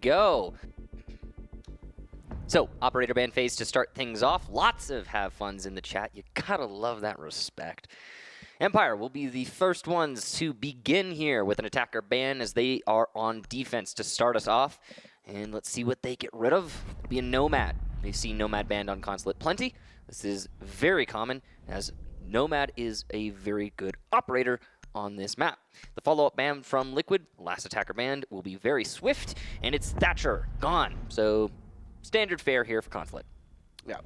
Go. So, operator ban phase to start things off. Lots of have funs in the chat. You gotta love that respect. Empire will be the first ones to begin here with an attacker ban as they are on defense to start us off. And let's see what they get rid of. It'll be a Nomad. We've seen Nomad banned on Consulate plenty. This is very common as Nomad is a very good operator on this map. The follow-up ban from Liquid, last attacker banned, will be very swift, and it's Thatcher, gone. So, standard fare here for Consulate. Yeah.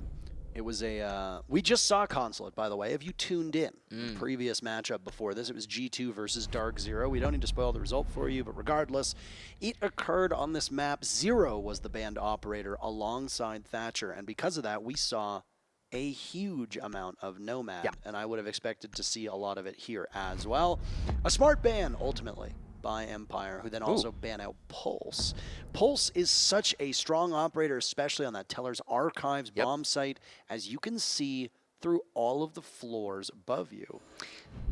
It was a, we just saw Consulate, by the way. If you tuned in, the previous matchup before this, it was G2 versus Dark Zero. We don't need to spoil the result for you, but regardless, it occurred on this map. Zero was the banned operator alongside Thatcher, and because of that, we saw a huge amount of Nomad, and I would have expected to see a lot of it here as well. A smart ban, ultimately, by Empire, who then also ban out Pulse. Pulse is such a strong operator, especially on that Teller's Archives bomb site, as you can see through all of the floors above you.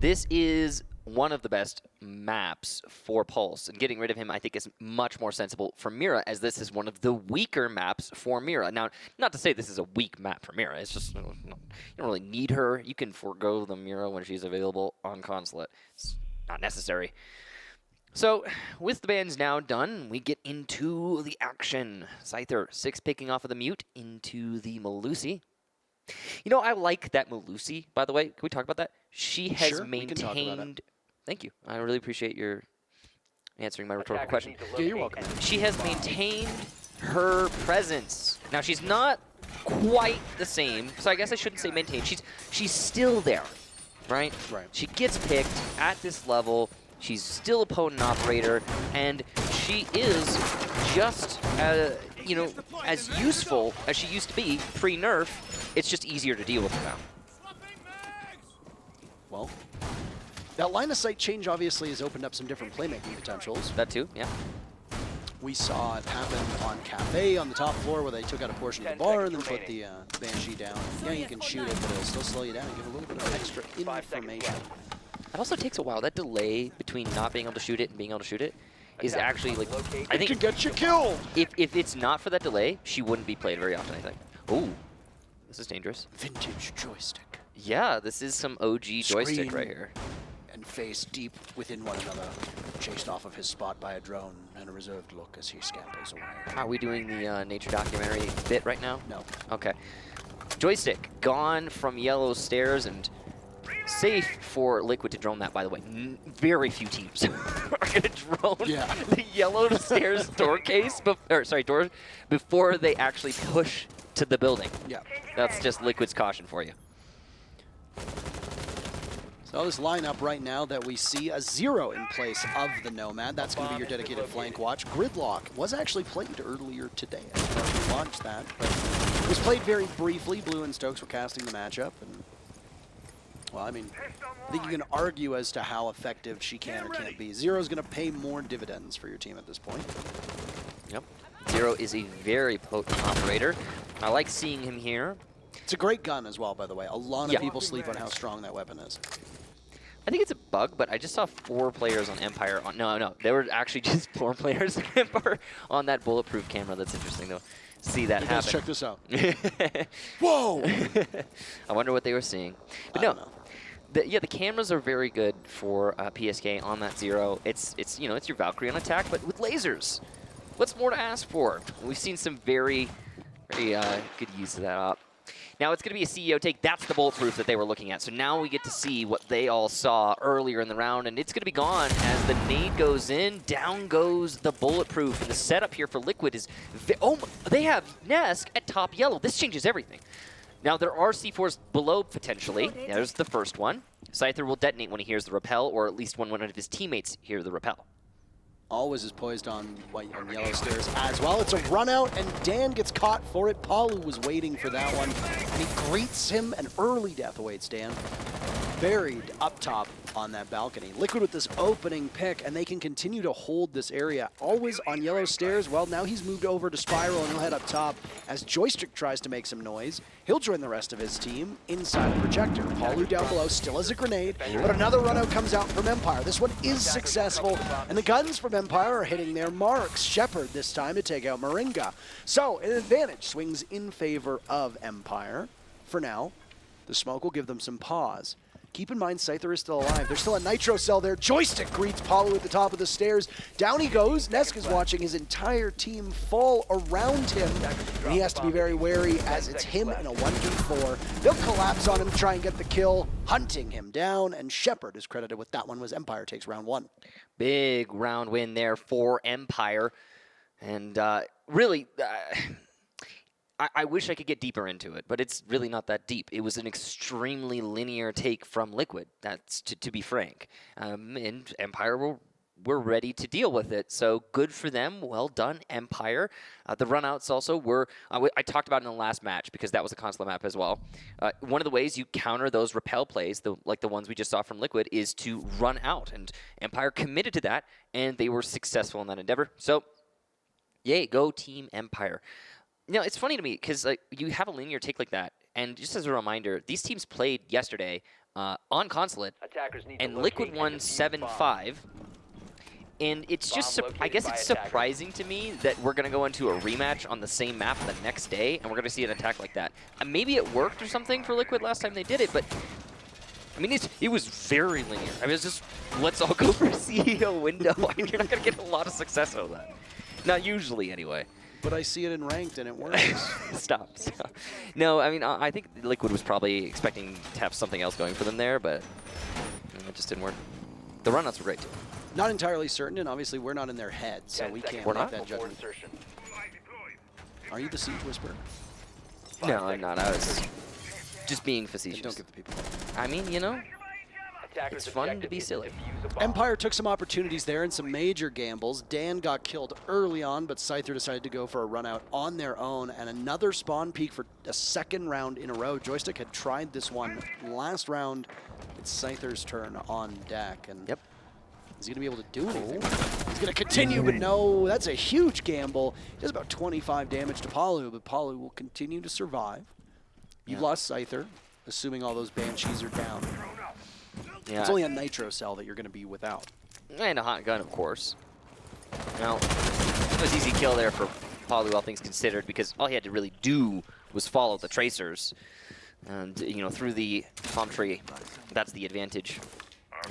This is one of the best maps for Pulse, and getting rid of him I think is much more sensible for Mira, as this is one of the weaker maps for Mira. Now, not to say this is a weak map for Mira, it's just, you don't really need her. You can forego the Mira when she's available on Consulate. It's not necessary. So, with the bans now done, we get into the action. Scyther, 6 picking off of the Mute into the Melusi. You know, I like that Melusi, by the way. Can we talk about that? She has maintained... Thank you. I really appreciate your answering my rhetorical question. Yeah, you're welcome. She has maintained her presence. Now, she's not quite the same, so I guess I shouldn't say maintained. She's still there, right? Right. She gets picked at this level. She's still a potent operator, and she is just, you know, as useful as she used to be pre-nerf. It's just easier to deal with her now. Well, that line of sight change obviously has opened up some different playmaking potentials. That too, yeah. We saw it happen on Cafe on the top floor where they took out a portion of the bar and then put the Banshee down. Yeah, you can shoot it, but it'll still slow you down and give a little bit of extra information. It also takes a while. That delay between not being able to shoot it and being able to shoot it is actually, like, I think... It can get you killed! If it's not for that delay, she wouldn't be played very often, I think. Ooh, this is dangerous. Vintage joystick. Yeah, this is some OG joystick right here. And face deep within one another, chased off of his spot by a drone and a reserved look as he scampers away. Are we doing the nature documentary bit right now? No. Okay. Joystick gone from yellow stairs, and safe for Liquid to drone that, by the way. Very few teams are going to drone the yellow stairs door case, door, before they actually push to the building. Yeah. That's just Liquid's caution for you. So this lineup right now that we see, a 0 in place of the Nomad. That's going to be your dedicated flank watch. Gridlock was actually played earlier today. I don't know if we launched that, but it was played very briefly. Blue and Stokes were casting the matchup. And, well, I mean, I think you can argue as to how effective she can or can't be. Zero's going to pay more dividends for your team at this point. Yep. Zero is a very potent operator. I like seeing him here. It's a great gun as well, by the way. A lot of people sleep on how strong that weapon is. I think it's a bug, but I just saw 4 players on Empire. No, there were actually just 4 players on Empire on that bulletproof camera. That's interesting, though. See that happen. Let's check this out. Whoa! I wonder what they were seeing. But no, the cameras are very good for PSK on that Zero. It's you know, it's your Valkyrie on attack, but with lasers. What's more to ask for? We've seen some very good use of that op. Now it's going to be a CEO take. That's the bulletproof that they were looking at. So now we get to see what they all saw earlier in the round, and it's going to be gone as the nade goes in. Down goes the bulletproof, and the setup here for Liquid is... they have nesk at top yellow. This changes everything. Now there are C4s below, potentially. There's the first one. Scyther will detonate when he hears the rappel, or at least when one of his teammates hear the rappel. Always is poised on white and yellow stairs as well. It's a run out, and Dan gets caught for it. Paluh was waiting for that one, and he greets him. An early death awaits Dan. buried up top on that balcony. Liquid with this opening pick, and they can continue to hold this area. Always on yellow stairs. Well, now he's moved over to Spiral, and he'll head up top as JoyStiCK tries to make some noise. He'll join the rest of his team inside the projector. Paluh down below still has a grenade, but another run out comes out from Empire. This one is successful, and the guns from Empire are hitting their marks. ShepparD this time to take out Namuringa. So an advantage swings in favor of Empire. For now, the smoke will give them some pause. Keep in mind, Scyther is still alive. There's still a nitro cell there. JoyStiCK greets Paluh at the top of the stairs. Down he goes. Nesk is watching his entire team fall around him. And he has to be very wary as it's him in a 1v4. They'll collapse on him, try and get the kill, hunting him down. And ShepparD is credited with that one, was Empire takes round 1. Big round win there for Empire. And really... I wish I could get deeper into it, but it's really not that deep. It was an extremely linear take from Liquid, that's to be frank. And Empire were ready to deal with it, so good for them. Well done, Empire. The runouts also were, I talked about in the last match, because that was a console map as well. One of the ways you counter those repel plays, like the ones we just saw from Liquid, is to run out, and Empire committed to that, and they were successful in that endeavor. So, yay, go Team Empire. You know, it's funny to me because you have a linear take like that, and just as a reminder, these teams played yesterday on Consulate, and Liquid won 7-5. And it's just, I guess it's surprising to me that we're going to go into a rematch on the same map the next day, and we're going to see an attack like that. Maybe it worked or something for Liquid last time they did it, but I mean, it was very linear. I mean, it's just, let's all go for a CEO window. I mean, you're not going to get a lot of success out of that. Not usually, anyway. But I see it in ranked, and it works. Stop. No, I mean, I think Liquid was probably expecting to have something else going for them there, but it just didn't work. The runouts were great, too. Not entirely certain, and obviously we're not in their head, so we can't make that judgment. Are you the Siege Whisperer? No, I'm not. I was just being facetious. Don't give the people. I mean, you know, it's fun to be silly. Empire took some opportunities there and some major gambles. Dan got killed early on, but Scyther decided to go for a run out on their own, and another spawn peak for a second round in a row. JoyStiCK had tried this one last round. It's Scyther's turn on deck, and yep. Is he going to be able to do anything? He's going to continue, but no, that's a huge gamble. He does about 25 damage to Paluh, but Paluh will continue to survive. You've lost Scyther, assuming all those Banshees are down. Yeah. It's only a nitro cell that you're going to be without. And a hot gun, of course. Now, it was easy kill there for Paluh, all things considered, because all he had to really do was follow the tracers. And, you know, through the palm tree, that's the advantage.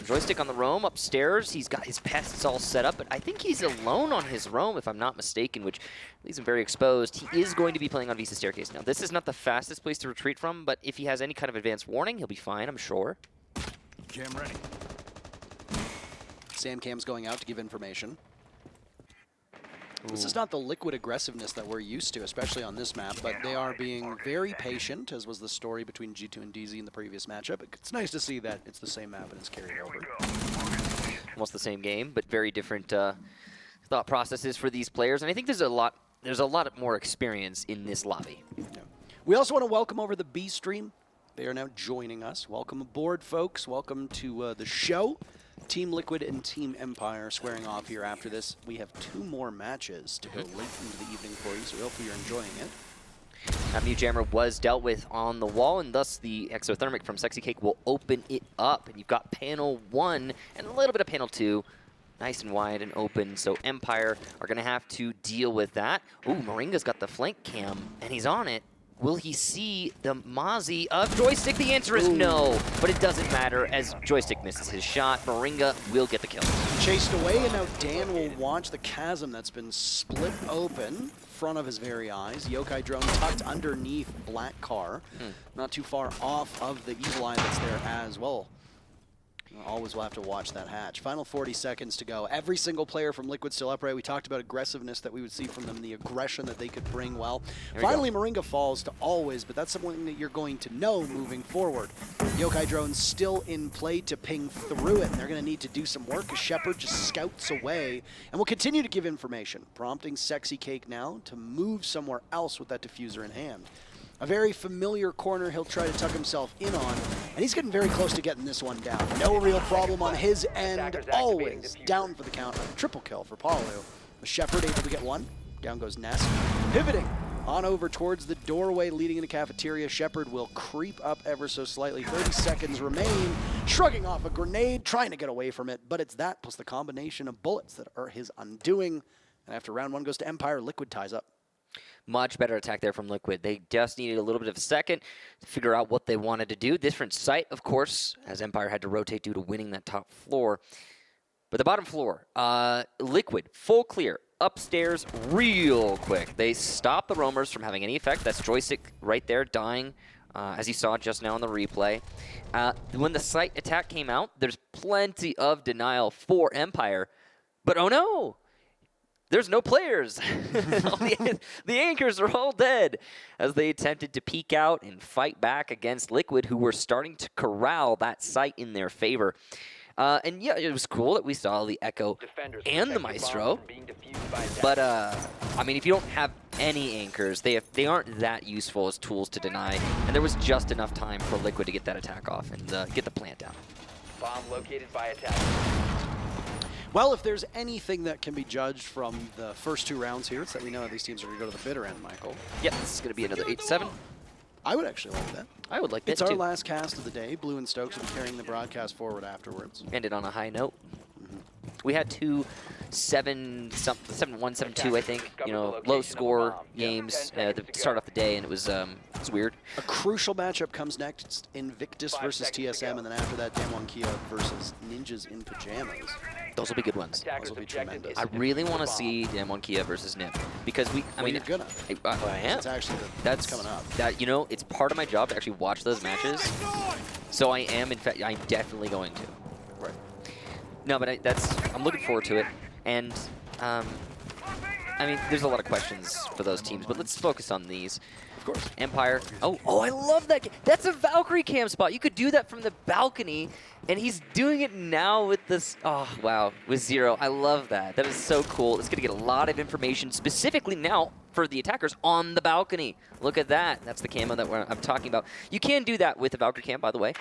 JoyStiCK on the roam upstairs. He's got his pests all set up, but I think he's alone on his roam, if I'm not mistaken, which leaves him very exposed. He is going to be playing on Visa Staircase now. This is not the fastest place to retreat from, but if he has any kind of advanced warning, he'll be fine, I'm sure. Cam ready. Sam Cam's going out to give information. Ooh. This is not the Liquid aggressiveness that we're used to, especially on this map, but they are being very patient, as was the story between G2 and DZ in the previous matchup. It's nice to see that it's the same map and it's carried over. Almost the same game, but very different thought processes for these players, and I think there's a lot more experience in this lobby. Yeah. We also want to welcome over the B stream. They are now joining us. Welcome aboard, folks. Welcome to the show. Team Liquid and Team Empire squaring off here after this. We have 2 more matches to go late into the evening for you, so hopefully you're enjoying it. Mute Jammer was dealt with on the wall, and thus the Exothermic from Sexy Cake will open it up. And you've got panel 1 and a little bit of panel 2. Nice and wide and open, so Empire are going to have to deal with that. Ooh, Namuringa's got the flank cam, and he's on it. Will he see the Mozzie of JoyStiCK? The answer is no, but it doesn't matter as JoyStiCK misses his shot. Namuringa will get the kill. Chased away, and now Dan will watch the chasm that's been split open in front of his very eyes. Yokai drone tucked underneath Black Car. Not too far off of the Evil Eye that's there as well. Always will have to watch that hatch. Final 40 seconds to go. Every single player from Liquid still upright. We talked about aggressiveness that we would see from them, the aggression that they could bring well. Finally, Namuringa falls to always, but that's something that you're going to know moving forward. Yokai drone's still in play to ping through it, and they're going to need to do some work as ShepparD just scouts away and will continue to give information, prompting Sexy Cake now to move somewhere else with that diffuser in hand. A very familiar corner he'll try to tuck himself in on, and he's getting very close to getting this one down. No real problem on his end, always down for the count. Triple kill for Paluh. With ShepparD able to get one. Down goes nesk. Pivoting on over towards the doorway leading into cafeteria. ShepparD will creep up ever so slightly. 30 seconds remain, shrugging off a grenade, trying to get away from it, but it's that plus the combination of bullets that are his undoing. And after round one goes to Empire, Liquid ties up. Much better attack there from Liquid. They just needed a little bit of a second to figure out what they wanted to do. Different site, of course, as Empire had to rotate due to winning that top floor. But the bottom floor, Liquid, full clear, upstairs real quick. They stop the roamers from having any effect. That's JoyStiCK right there dying, as you saw just now in the replay. When the site attack came out, there's plenty of denial for Empire. But oh no! There's no players. the anchors are all dead as they attempted to peek out and fight back against Liquid, who were starting to corral that site in their favor. And yeah, it was cool that we saw the Echo and the Maestro. But, I mean, if you don't have any anchors, they aren't that useful as tools to deny. And there was just enough time for Liquid to get that attack off and get the plant down. Bomb located by attack. Well, if there's anything that can be judged from the first two rounds here, it's that we know these teams are going to go to the bitter end, Michael. Yep, this is going to be another 8-7. I would actually like that. I would like that It's too. our last cast of the day. Blue and Stokes will be carrying the broadcast forward afterwards. Ended on a high note. We had two 7-1, 7-2, I think. You know, low score games to start off the day, and it was weird. A crucial matchup comes next: Invictus versus TSM, and then after that, Damwon Kia versus Ninjas in Pajamas. Those will be good ones. Those will be tremendous. I really want to see Damwon Kia versus Nip because I mean, you're gonna. I am. It's actually That's coming up. That, you know, it's part of my job to actually watch those matches. So I am, in fact, I'm definitely going to. Right. No, but I'm looking forward to it, and I mean, there's a lot of questions for those teams, but let's focus on these. Of course. Empire. Oh, I love that. That's a Valkyrie cam spot. You could do that from the balcony, and he's doing it now with this. Oh, wow. With Zero. I love that. That is so cool. It's going to get a lot of information, specifically now for the attackers on the balcony. Look at that. That's the camo that I'm talking about. You can do that with the Valkyrie cam, by the way.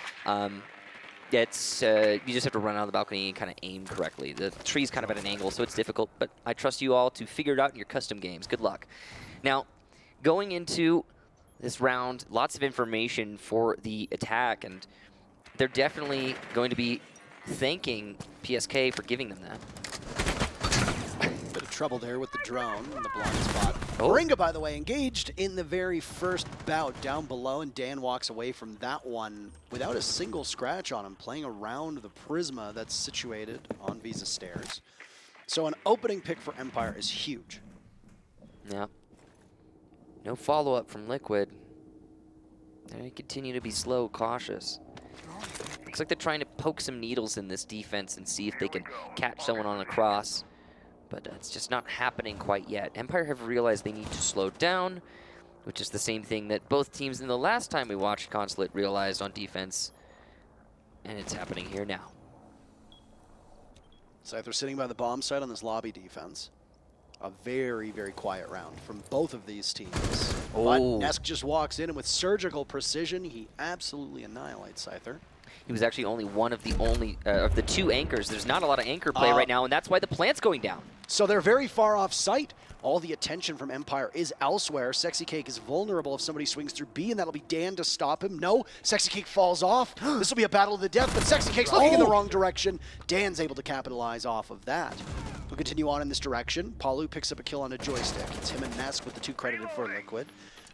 It's you just have to run out of the balcony and kind of aim correctly. The tree's kind of at an angle, so it's difficult, but I trust you all to figure it out in your custom games. Good luck. Now, going into this round, lots of information for the attack, and they're definitely going to be thanking PSK for giving them that. Bit of trouble there with the drone in the blind spot. Oh. Ringa, by the way, engaged in the very first bout down below, and Dan walks away from that one without a single scratch on him, playing around the Prisma that's situated on Visa Stairs. So an opening pick for Empire is huge. Yeah. No follow-up from Liquid. They continue to be slow, cautious. Looks like they're trying to poke some needles in this defense and see if they can catch someone on a cross. But it's just not happening quite yet. Empire have realized they need to slow down, which is the same thing that both teams in the last time we watched Consulate realized on defense. And it's happening here now. Scyther sitting by the bomb site on this lobby defense. A very, very quiet round from both of these teams. Oh. But nesk just walks in, and with surgical precision, he absolutely annihilates Scyther. He was actually only one of the two anchors. There's not a lot of anchor play right now, and that's why the plant's going down. So they're very far off site. All the attention from Empire is elsewhere. Sexy Cake is vulnerable if somebody swings through B, and that'll be Dan to stop him. No, Sexy Cake falls off. This will be a battle of the death, but Sexy Cake's looking in the wrong direction. Dan's able to capitalize off of that. We'll continue on in this direction. Paluh picks up a kill on a JoyStiCK. It's him and nesk with the two credited for Liquid.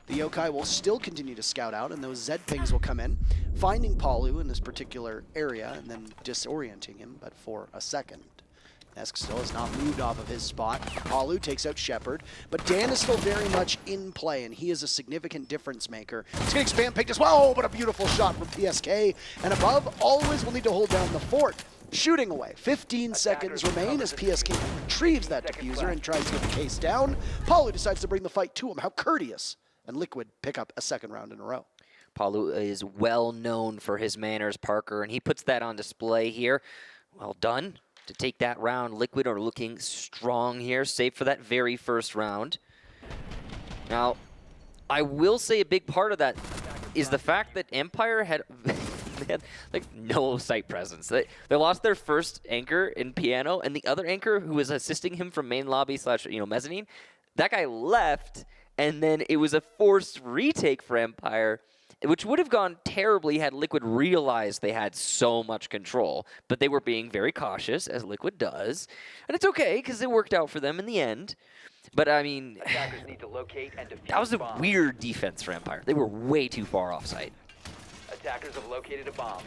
The Yokai will still continue to scout out, and those Z pings will come in, finding Paluh in this particular area and then disorienting him, but for a second. nesk still has not moved off of his spot. Paluh takes out ShepparD, but Dan is still very much in play, and he is a significant difference maker. He's going to expand pick as well, but a beautiful shot from PSK. And above, always will need to hold down the fort. Shooting away. 15 seconds remain as PSK retrieves that diffuser and tries to get the case down. Paluh decides to bring the fight to him. How courteous. And Liquid pick up a second round in a row. Paluh is well known for his manners, Parker, and he puts that on display here. Well done to take that round. Liquid are looking strong here, save for that very first round. Now, I will say a big part of that is the fact that Empire had, they had like no site presence. They lost their first anchor in Piano, and the other anchor who was assisting him from main lobby / mezzanine, that guy left, and then it was a forced retake for Empire, which would have gone terribly had Liquid realized they had so much control. But they were being very cautious, as Liquid does, and it's okay because it worked out for them in the end. But I mean, Attackers need to locate and defuse that was a bomb. weird defense for Empire. They were way too far off site. Attackers have located a bomb.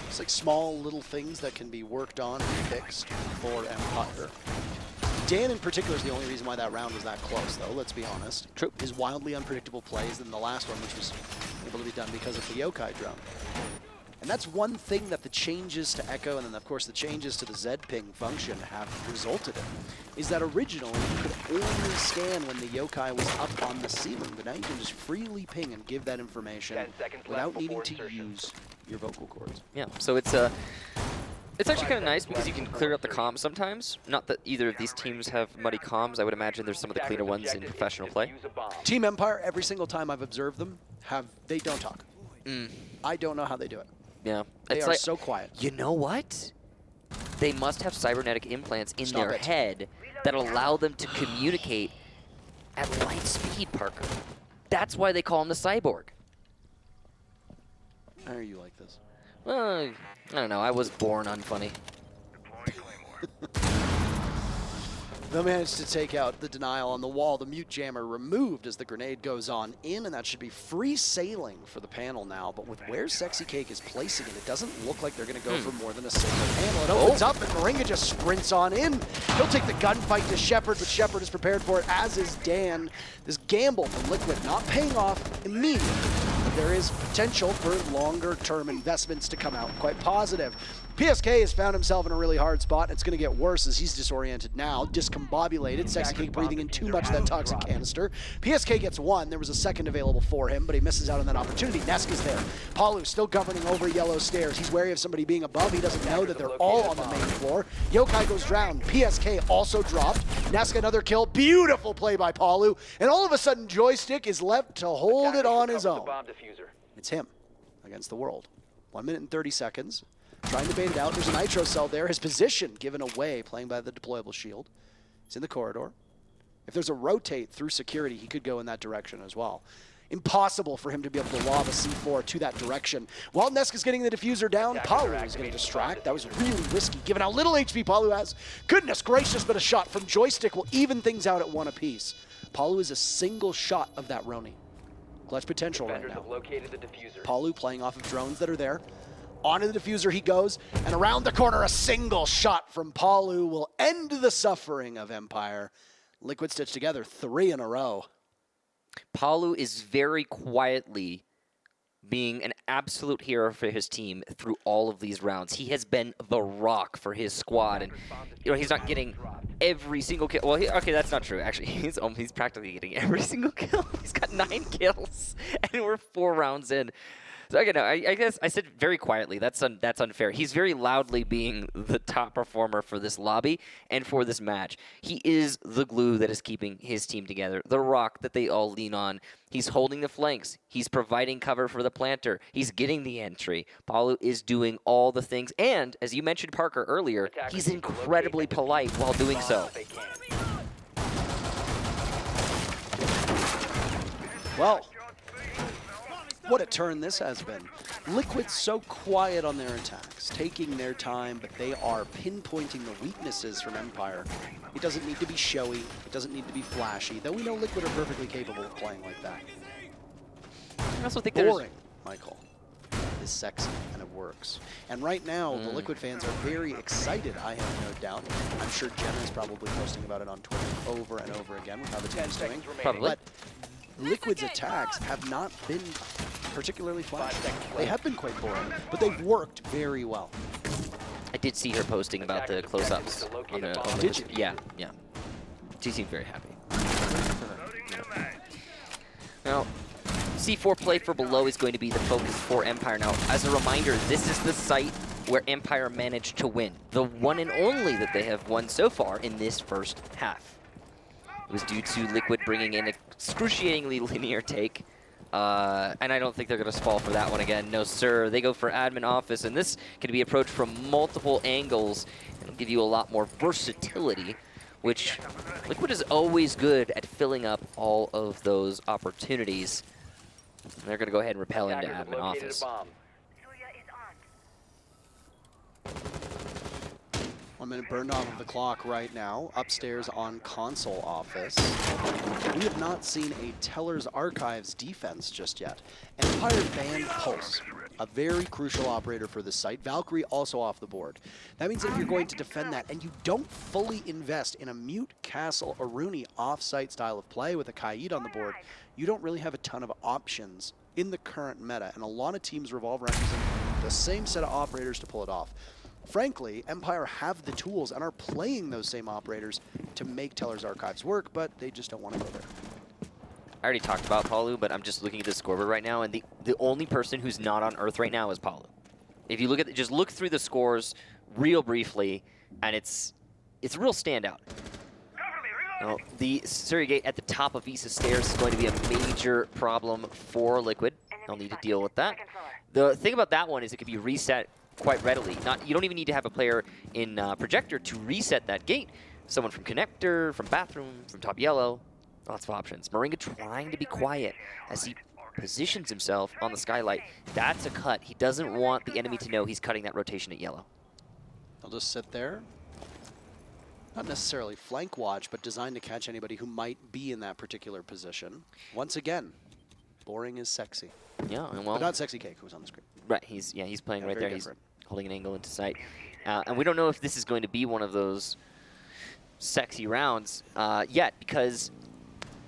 It's like small little things that can be worked on and fixed for Empire. Dan in particular is the only reason why that round was that close, though, let's be honest. True. His wildly unpredictable plays in the last one, which was able to be done because of the Yokai drone. And that's one thing that the changes to Echo and then, of course, the changes to the Z-ping function have resulted in, is that originally you could only scan when the Yokai was up on the ceiling, but now you can just freely ping and give that information 10 seconds without left needing before to insertion. use your vocal cords. Yeah, so it's actually kind of nice because you can clear up the comms sometimes. Not that either of these teams have muddy comms. I would imagine there's some of the cleaner ones in professional play. Defuse a bomb. Team Empire, every single time I've observed them, they don't talk. Mm, I don't know how they do it. yeah, They it's are like, so quiet. you know what? They must have cybernetic implants in Stop their it. head that allow them to communicate at light speed, Parker. That's why they call him the cyborg. How are you like this? Well, I don't know. I was born unfunny. They'll manage to take out the denial on the wall. The mute jammer removed as the grenade goes on in, and that should be free sailing for the panel now. But with where Sexy Cake is placing it, it doesn't look like they're going to go for more than a single panel. It opens up, and Naringa just sprints on in. He'll take the gunfight to ShepparD, but ShepparD is prepared for it, as is Dan. This gamble from Liquid not paying off immediately, but there is potential for longer-term investments to come out quite positive. PSK has found himself in a really hard spot. It's going to get worse as he's disoriented now, discombobulated. Sexy Cake breathing in too much of that toxic canister. PSK gets one. There was a second available for him, but he misses out on that opportunity. Nesk is there. Paluh still governing over yellow stairs. He's wary of somebody being above. He doesn't know that they're all on the main floor. Yokai goes down. PSK also dropped. Nesk another kill. Beautiful play by Paluh. And all of a sudden, JoyStiCK is left to hold it on his own. Bomb diffuser. It's him against the world. 1 minute and 30 seconds. Trying to bait it out. There's a nitro cell there. His position given away, playing by the deployable shield. He's in the corridor. If there's a rotate through security, he could go in that direction as well. Impossible for him to be able to lob a C4 to that direction. While Nesk is getting the diffuser down, Paluh is going to distract. That was really risky, given how little HP Paluh has. Goodness gracious, but a shot from JoyStiCK will even things out at one apiece. Paluh is a single shot of that Roni. Clutch potential right Defenders now. have located the diffuser. Paluh playing off of drones that are there. Onto the diffuser he goes, and around the corner, a single shot from Paluh will end the suffering of Empire. Liquid stitched together 3 in a row. Paluh is very quietly being an absolute hero for his team through all of these rounds. He has been the rock for his squad, and he's not getting every single kill. Well, okay, that's not true. Actually, he's practically getting every single kill. He's got 9 kills, and we're 4 rounds in. So again, I guess I said very quietly. That's unfair. He's very loudly being the top performer for this lobby and for this match. He is the glue that is keeping his team together, the rock that they all lean on. He's holding the flanks. He's providing cover for the planter. He's getting the entry. Paluh is doing all the things. And, as you mentioned, Parker, earlier, he's incredibly polite while doing so. Well, what a turn this has been. Liquid so quiet on their attacks, taking their time, but they are pinpointing the weaknesses from Empire. It doesn't need to be showy. It doesn't need to be flashy, though we know Liquid are perfectly capable of playing like that. I also think Boring, Michael, is sexy, and it works. And right now, the Liquid fans are very excited, I have no doubt. I'm sure Jenna is probably posting about it on Twitter over and over again with how the team's doing. Probably. But Liquid's attacks have not been particularly flashy. They have been quite boring, but they've worked very well. I did see her posting about the close-ups. Did you? Yeah. She seemed very happy. Now, C4 play for below is going to be the focus for Empire. Now, as a reminder, this is the site where Empire managed to win. The one and only that they have won so far in this first half. It was due to Liquid bringing in an excruciatingly linear take. And I don't think they're going to fall for that one again. No, sir. They go for admin office, and this can be approached from multiple angles. It'll give you a lot more versatility, which Liquid is always good at filling up all of those opportunities. And they're going to go ahead and repel into Attackers have admin located office. a bomb. 1 minute burned off of the clock right now. Upstairs on console office. We have not seen a Teller's Archives defense just yet. Empire banned Pulse, a very crucial operator for the site. Valkyrie also off the board. That means that if you're going to defend that and you don't fully invest in a Mute Castle Aruni off-site style of play with a Kaid on the board, you don't really have a ton of options in the current meta. And a lot of teams revolve around using the same set of operators to pull it off. Frankly, Empire have the tools and are playing those same operators to make Teller's Archives work, but they just don't want to go there. I already talked about Paluh, but I'm just looking at the scoreboard right now, and the only person who's not on Earth right now is Paluh. If you look at just look through the scores real briefly, and it's a real standout. Now, the Surrogate at the top of Visa Stairs is going to be a major problem for Liquid. They'll need to deal with that. The thing about that one is it can be reset quite readily. You don't even need to have a player in Projector to reset that gate. Someone from Connector, from Bathroom, from Top Yellow, lots of options. Moringa trying to be quiet as he positions himself on the skylight. That's a cut. He doesn't want the enemy to know he's cutting that rotation at Yellow. They'll just sit there. Not necessarily flank watch, but designed to catch anybody who might be in that particular position. Once again, boring is sexy. Yeah, and well, But not Sexy Cake, who's on the screen. right, he's playing right there. Different. He's holding an angle into sight. And we don't know if this is going to be one of those sexy rounds yet, because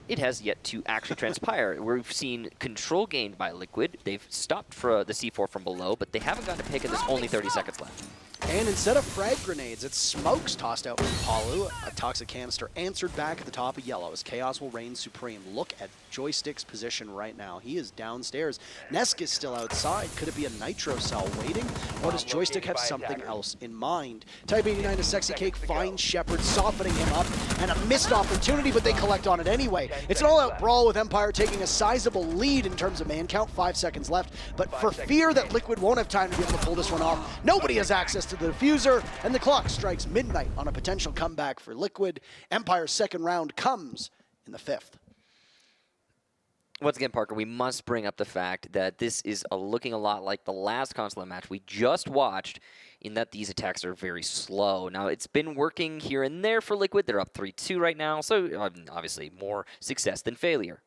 it has yet to actually transpire. We've seen control gained by Liquid. They've stopped for the C4 from below, but they haven't gotten a pick, and there's only 30 seconds left. And instead of frag grenades, it's smokes tossed out from Paluh. A toxic canister answered back at the top of Yellow as Chaos will reign supreme. Look at JoyStiCK's position right now. He is downstairs. Nesk is still outside. Could it be a Nitro cell waiting? Or does JoyStiCK have something else in mind? Type 89 to Sexy Cake finds ShepparD, softening him up, and a missed opportunity, but they collect on it anyway. It's an all-out brawl with Empire taking a sizable lead in terms of man count. 5 seconds left, but for fear that Liquid won't have time to be able to pull this one off, nobody has access to the diffuser, and the clock strikes midnight on a potential comeback for Liquid. Empire's second round comes in the 5th. Once again, Parker, we must bring up the fact that this is looking a lot like the last console match we just watched, in that these attacks are very slow. Now, it's been working here and there for Liquid. They're up 3-2 right now, so obviously more success than failure.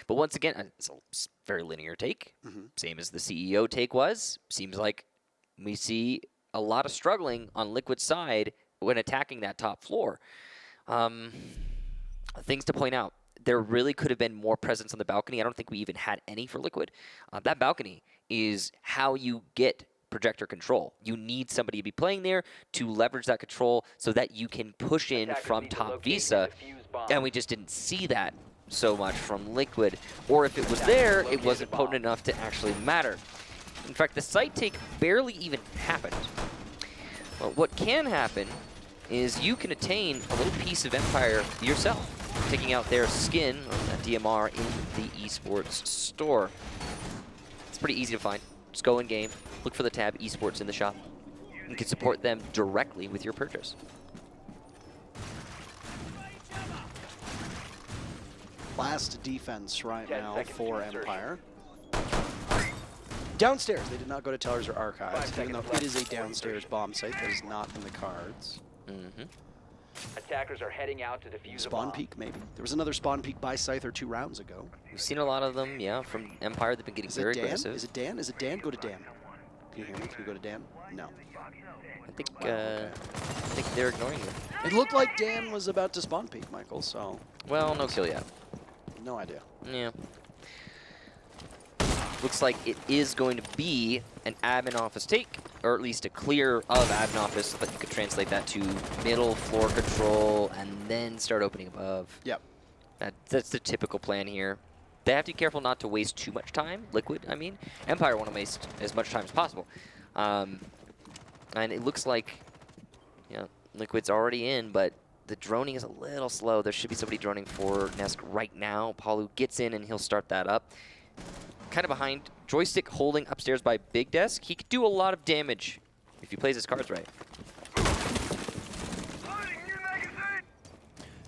But once again, it's a very linear take, same as the CEO take was. Seems like we see a lot of struggling on Liquid's side when attacking that top floor. Things to point out. There really could have been more presence on the balcony. I don't think we even had any for Liquid. That balcony is how you get projector control. You need somebody to be playing there to leverage that control so that you can push in from top Visa, and we just didn't see that so much from Liquid. Or if it was there, it wasn't potent enough to actually matter. In fact, the site take barely even happened. Well, what can happen is you can attain a little piece of Empire yourself, taking out their skin on that DMR in the esports store. It's pretty easy to find. Just go in game, look for the tab esports in the shop. You can support them directly with your purchase. Last defense right now for Empire. Downstairs, they did not go to Tellers or Archives, even though it is a downstairs bomb site that is not in the cards. Attackers are heading out to defuse a Spawn bomb. peek, maybe. There was another spawn peek by Scyther 2 rounds ago. We've seen a lot of them, yeah, from Empire. They've been getting Is it very Dan? aggressive. Is it Dan? Is it Dan? Go to Dan. Can you hear me? Can we go to Dan? No. I think, okay. I think they're ignoring you. It looked like Dan was about to spawn peek, Michael, so Well, no kill yet. no idea. Yeah. Looks like it is going to be an admin office take, or at least a clear of admin office, but you could translate that to middle floor control and then start opening above. Yep. That's the typical plan here. They have to be careful not to waste too much time. Liquid, I mean. Empire want to waste as much time as possible. And it looks like, you know, Liquid's already in, but the droning is a little slow. There should be somebody droning for nesk right now. Paluh gets in and he'll start that up. Kind of behind. JoyStiCK holding upstairs by Big Desk. He could do a lot of damage if he plays his cards right.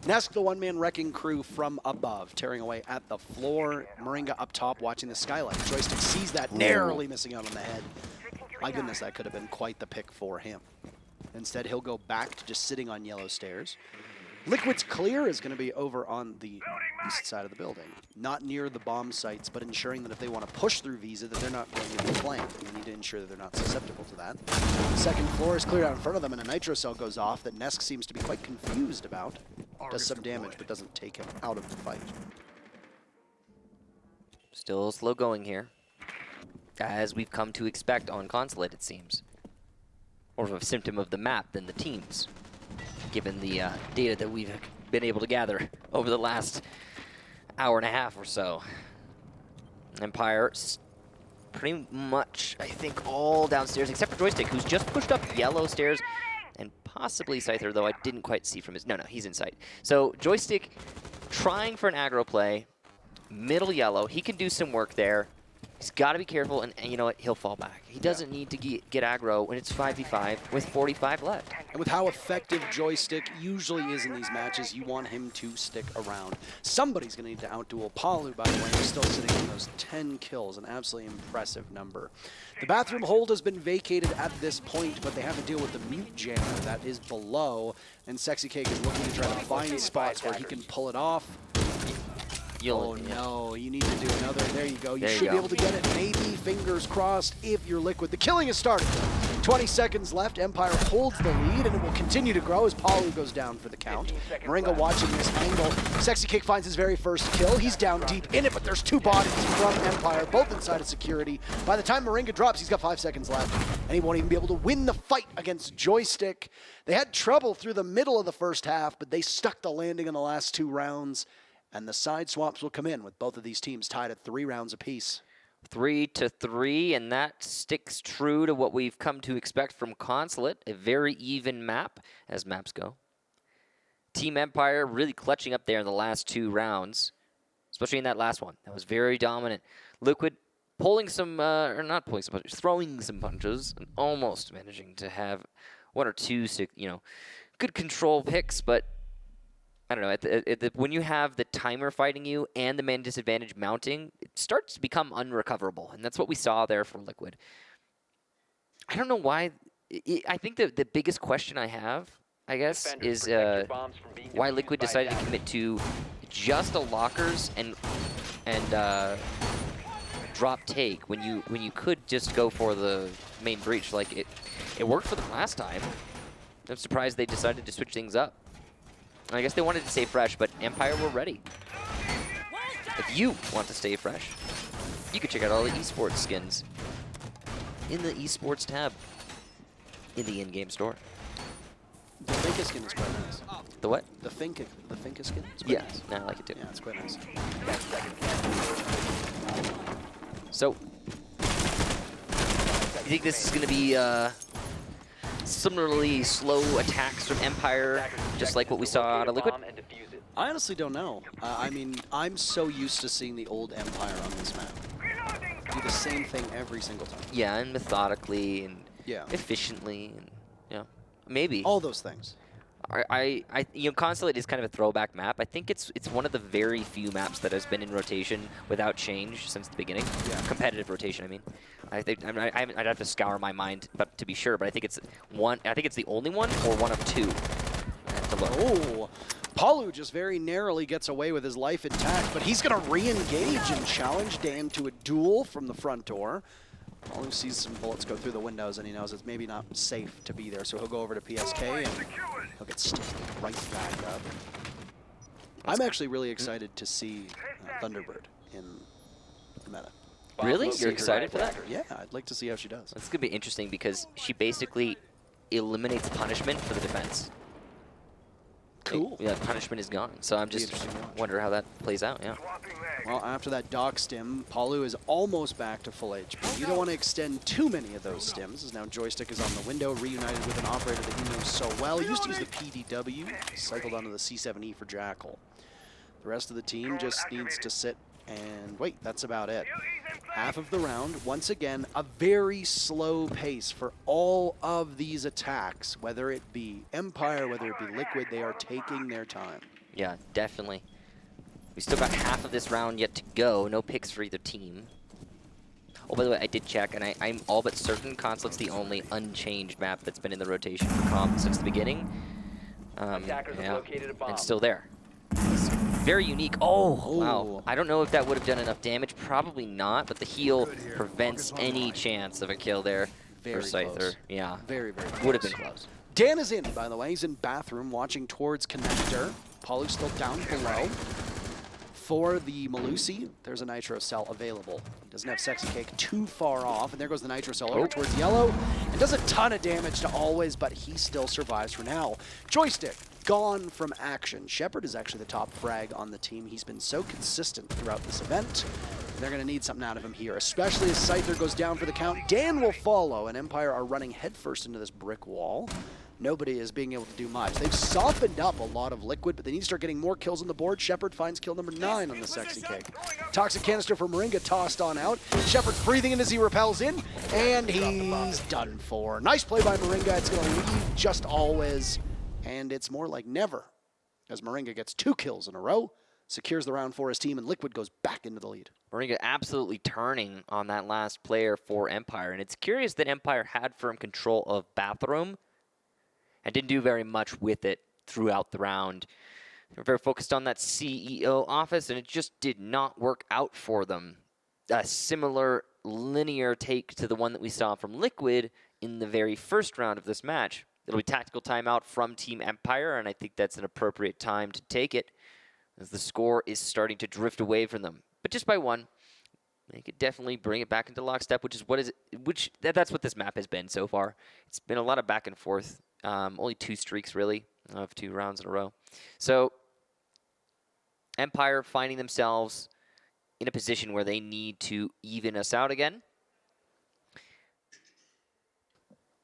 nesk, the one-man wrecking crew from above, tearing away at the floor. Moringa up top watching the skylight. JoyStiCK sees that, narrowly missing out on the head. My goodness, that could have been quite the pick for him. Instead, he'll go back to just sitting on yellow stairs. Liquid's clear is going to be over on the east side of the building. Not near the bomb sites, but ensuring that if they want to push through Visa, that they're not going to be flanked. And we need to ensure that they're not susceptible to that. The second floor is cleared out in front of them, and a nitro cell goes off that nesk seems to be quite confused about. Does some damage, but doesn't take him out of the fight. Still slow going here, as we've come to expect on Consulate, it seems. More of a symptom of the map than the teams, given the data that we've been able to gather over the last hour and a half or so. Empire pretty much, I think, all downstairs, except for JoyStiCK, who's just pushed up yellow stairs, and possibly Scyther, though I didn't quite see from his... No, he's in sight. So JoyStiCK trying for an aggro play, middle yellow. He can do some work there. He's got to be careful, and you know what? He'll fall back. He doesn't need to get aggro when it's 5v5 with 45 left. And with how effective JoyStiCK usually is in these matches, you want him to stick around. Somebody's going to need to outduel Paluh, by the way, who's still sitting on those 10 kills, an absolutely impressive number. The bathroom hold has been vacated at this point, but they have to deal with the mute jammer that is below, and Sexy Cake is looking to try to find spots where he can pull it off. Oh no, you need to do another. There you go. You should be able to get it. Maybe, fingers crossed, if you're Liquid. The killing has started. 20 seconds left. Empire holds the lead, and it will continue to grow as Paluh goes down for the count. Moringa watching this angle. Sexy Cake finds his very first kill. He's down deep in it, but there's two bodies from Empire, both inside of security. By the time Moringa drops, he's got 5 seconds left, and he won't even be able to win the fight against JoyStiCK. They had trouble through the middle of the first half, but they stuck the landing in the last 2 rounds. And the side swaps will come in with both of these teams tied at 3 rounds apiece. 3-3, and that sticks true to what we've come to expect from Consulate, a very even map, as maps go. Team Empire really clutching up there in the last 2 rounds, especially in that last one. That was very dominant. Liquid pulling some, or not pulling some punches, throwing some punches, and almost managing to have 1 or 2, you know, good control picks, but I don't know, when you have the timer fighting you and the man disadvantage mounting, it starts to become unrecoverable, and that's what we saw there for Liquid. I don't know why. I think the biggest question I have, I guess, is why Liquid decided to commit to just a lockers and drop take when you could just go for the main breach. Like it worked for them last time. I'm surprised they decided to switch things up. I guess they wanted to stay fresh, but Empire were ready. If you want to stay fresh, you can check out all the esports skins in the esports tab in the in-game store. The Finka skin is quite nice. The what? The Finka skin is quite nice. Yeah, I like it too. Yeah, it's quite nice. So, you think this is going to be similarly slow attacks from Empire, just like what we saw out of Liquid? I honestly don't know. I mean, I'm so used to seeing the old Empire on this map do the same thing every single time. Yeah, and methodically and efficiently, and maybe all those things. You know, Consulate is kind of a throwback map. I think it's one of the very few maps that has been in rotation without change since the beginning. Yeah. Competitive rotation, I mean. I'd have to scour my mind, but to be sure. But I think it's one. I think it's the only one or one of 2. I have to look. Oh, Paluh just very narrowly gets away with his life intact, but he's going to re-engage and challenge Dan to a duel from the front door. Paluh sees some bullets go through the windows, and he knows it's maybe not safe to be there, so he'll go over to PSK, and he'll get stiffed right back up. I'm actually really excited to see Thunderbird in the meta. Really? You're excited for that? Yeah, I'd like to see how she does. It's going to be interesting because she basically eliminates punishment for the defense. Cool. Yeah, punishment is gone. So I'm just wonder how that plays out, yeah. Well, after that dock stim, Paluh is almost back to full HP. You don't want to extend too many of those stims, as now JoyStiCK is on the window, reunited with an operator that he knows so well. He used to use the PDW, cycled onto the C7E for Jackal. The rest of the team just needs to sit and wait. That's about it. Half of the round, once again, a very slow pace for all of these attacks, whether it be Empire, whether it be Liquid, they are taking their time. Yeah, definitely. We still got half of this round yet to go. No picks for either team. Oh, by the way, I did check, and I'm all but certain Consulate's the only unchanged map that's been in the rotation for comp since the beginning. Attackers have located a bomb. And still there. It's very unique. Oh, wow. Ooh. I don't know if that would have done enough damage. Probably not, but the heal prevents any chance of a kill there Very for Scyther. close. Yeah. Very, very close. Would have been close. Dan is in, by the way. He's in bathroom watching towards connector. Paluh's still down below. For the Malusi, there's a Nitro Cell available. He doesn't have Sexy Cake too far off, and there goes the Nitro Cell over towards yellow. And does a ton of damage to Always, but he still survives for now. JoyStiCK gone from action. ShepparD is actually the top frag on the team. He's been so consistent throughout this event. They're going to need something out of him here, especially as Scyther goes down for the count. Dan will follow, and Empire are running headfirst into this brick wall. Nobody is being able to do much. They've softened up a lot of Liquid, but they need to start getting more kills on the board. ShepparD finds kill number 9 on the Sexy Cake. Toxic canister for Moringa tossed on out. ShepparD's breathing in as he repels in, and he's done for. Nice play by Moringa. It's going to leave just Always, and it's more like never, as Moringa gets 2 kills in a row, secures the round for his team, and Liquid goes back into the lead. Moringa absolutely turning on that last player for Empire, and it's curious that Empire had firm control of Bathroom and didn't do very much with it throughout the round. They were very focused on that CEO office, and it just did not work out for them. A similar linear take to the one that we saw from Liquid in the very first round of this match. It'll be tactical timeout from Team Empire, and I think that's an appropriate time to take it, as the score is starting to drift away from them. But just by one, they could definitely bring it back into lockstep, that's what this map has been so far. It's been a lot of back and forth. Only 2 streaks, really, of 2 rounds in a row. So Empire finding themselves in a position where they need to even us out again.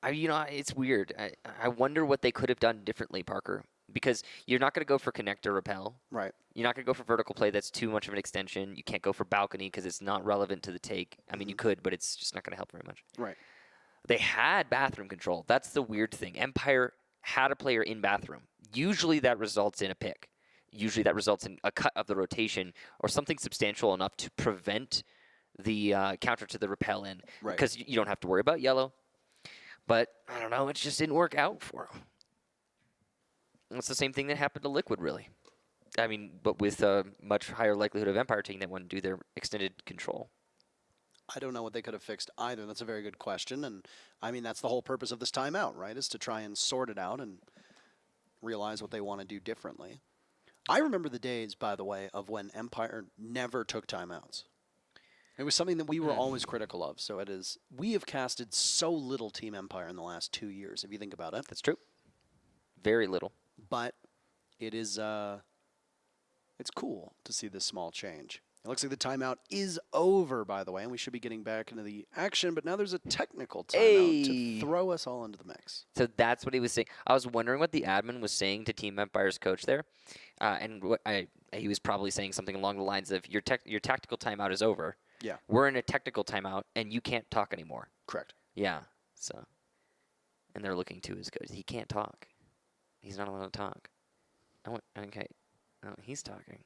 It's weird. I wonder what they could have done differently, Parker, because you're not going to go for connect or repel. Right. You're not going to go for vertical play. That's too much of an extension. You can't go for balcony because it's not relevant to the take. I mean, you could, but it's just not going to help very much. Right. They had bathroom control. That's the weird thing. Empire had a player in bathroom. Usually that results in a pick. Usually that results in a cut of the rotation or something substantial enough to prevent the counter to the repel in. Right. Because you don't have to worry about yellow. But, I don't know, it just didn't work out for them. It's the same thing that happened to Liquid, really. I mean, but with a much higher likelihood of Empire taking that one and do their extended control. I don't know what they could have fixed either. That's a very good question. And, I mean, that's the whole purpose of this timeout, right, is to try and sort it out and realize what they want to do differently. I remember the days, by the way, of when Empire never took timeouts. It was something that we were always critical of. So it is, we have casted so little Team Empire in the last 2 years, if you think about it. That's true. Very little. But it is, it's cool to see this small change. It looks like the timeout is over, by the way, and we should be getting back into the action, but now there's a technical timeout to throw us all into the mix. So that's what he was saying. I was wondering what the admin was saying to Team Empire's coach there, and he was probably saying something along the lines of, your tactical timeout is over. Yeah. We're in a technical timeout, and you can't talk anymore. Correct. Yeah, so. And they're looking to his coach. He can't talk. He's not allowed to talk. Okay. Oh, he's talking.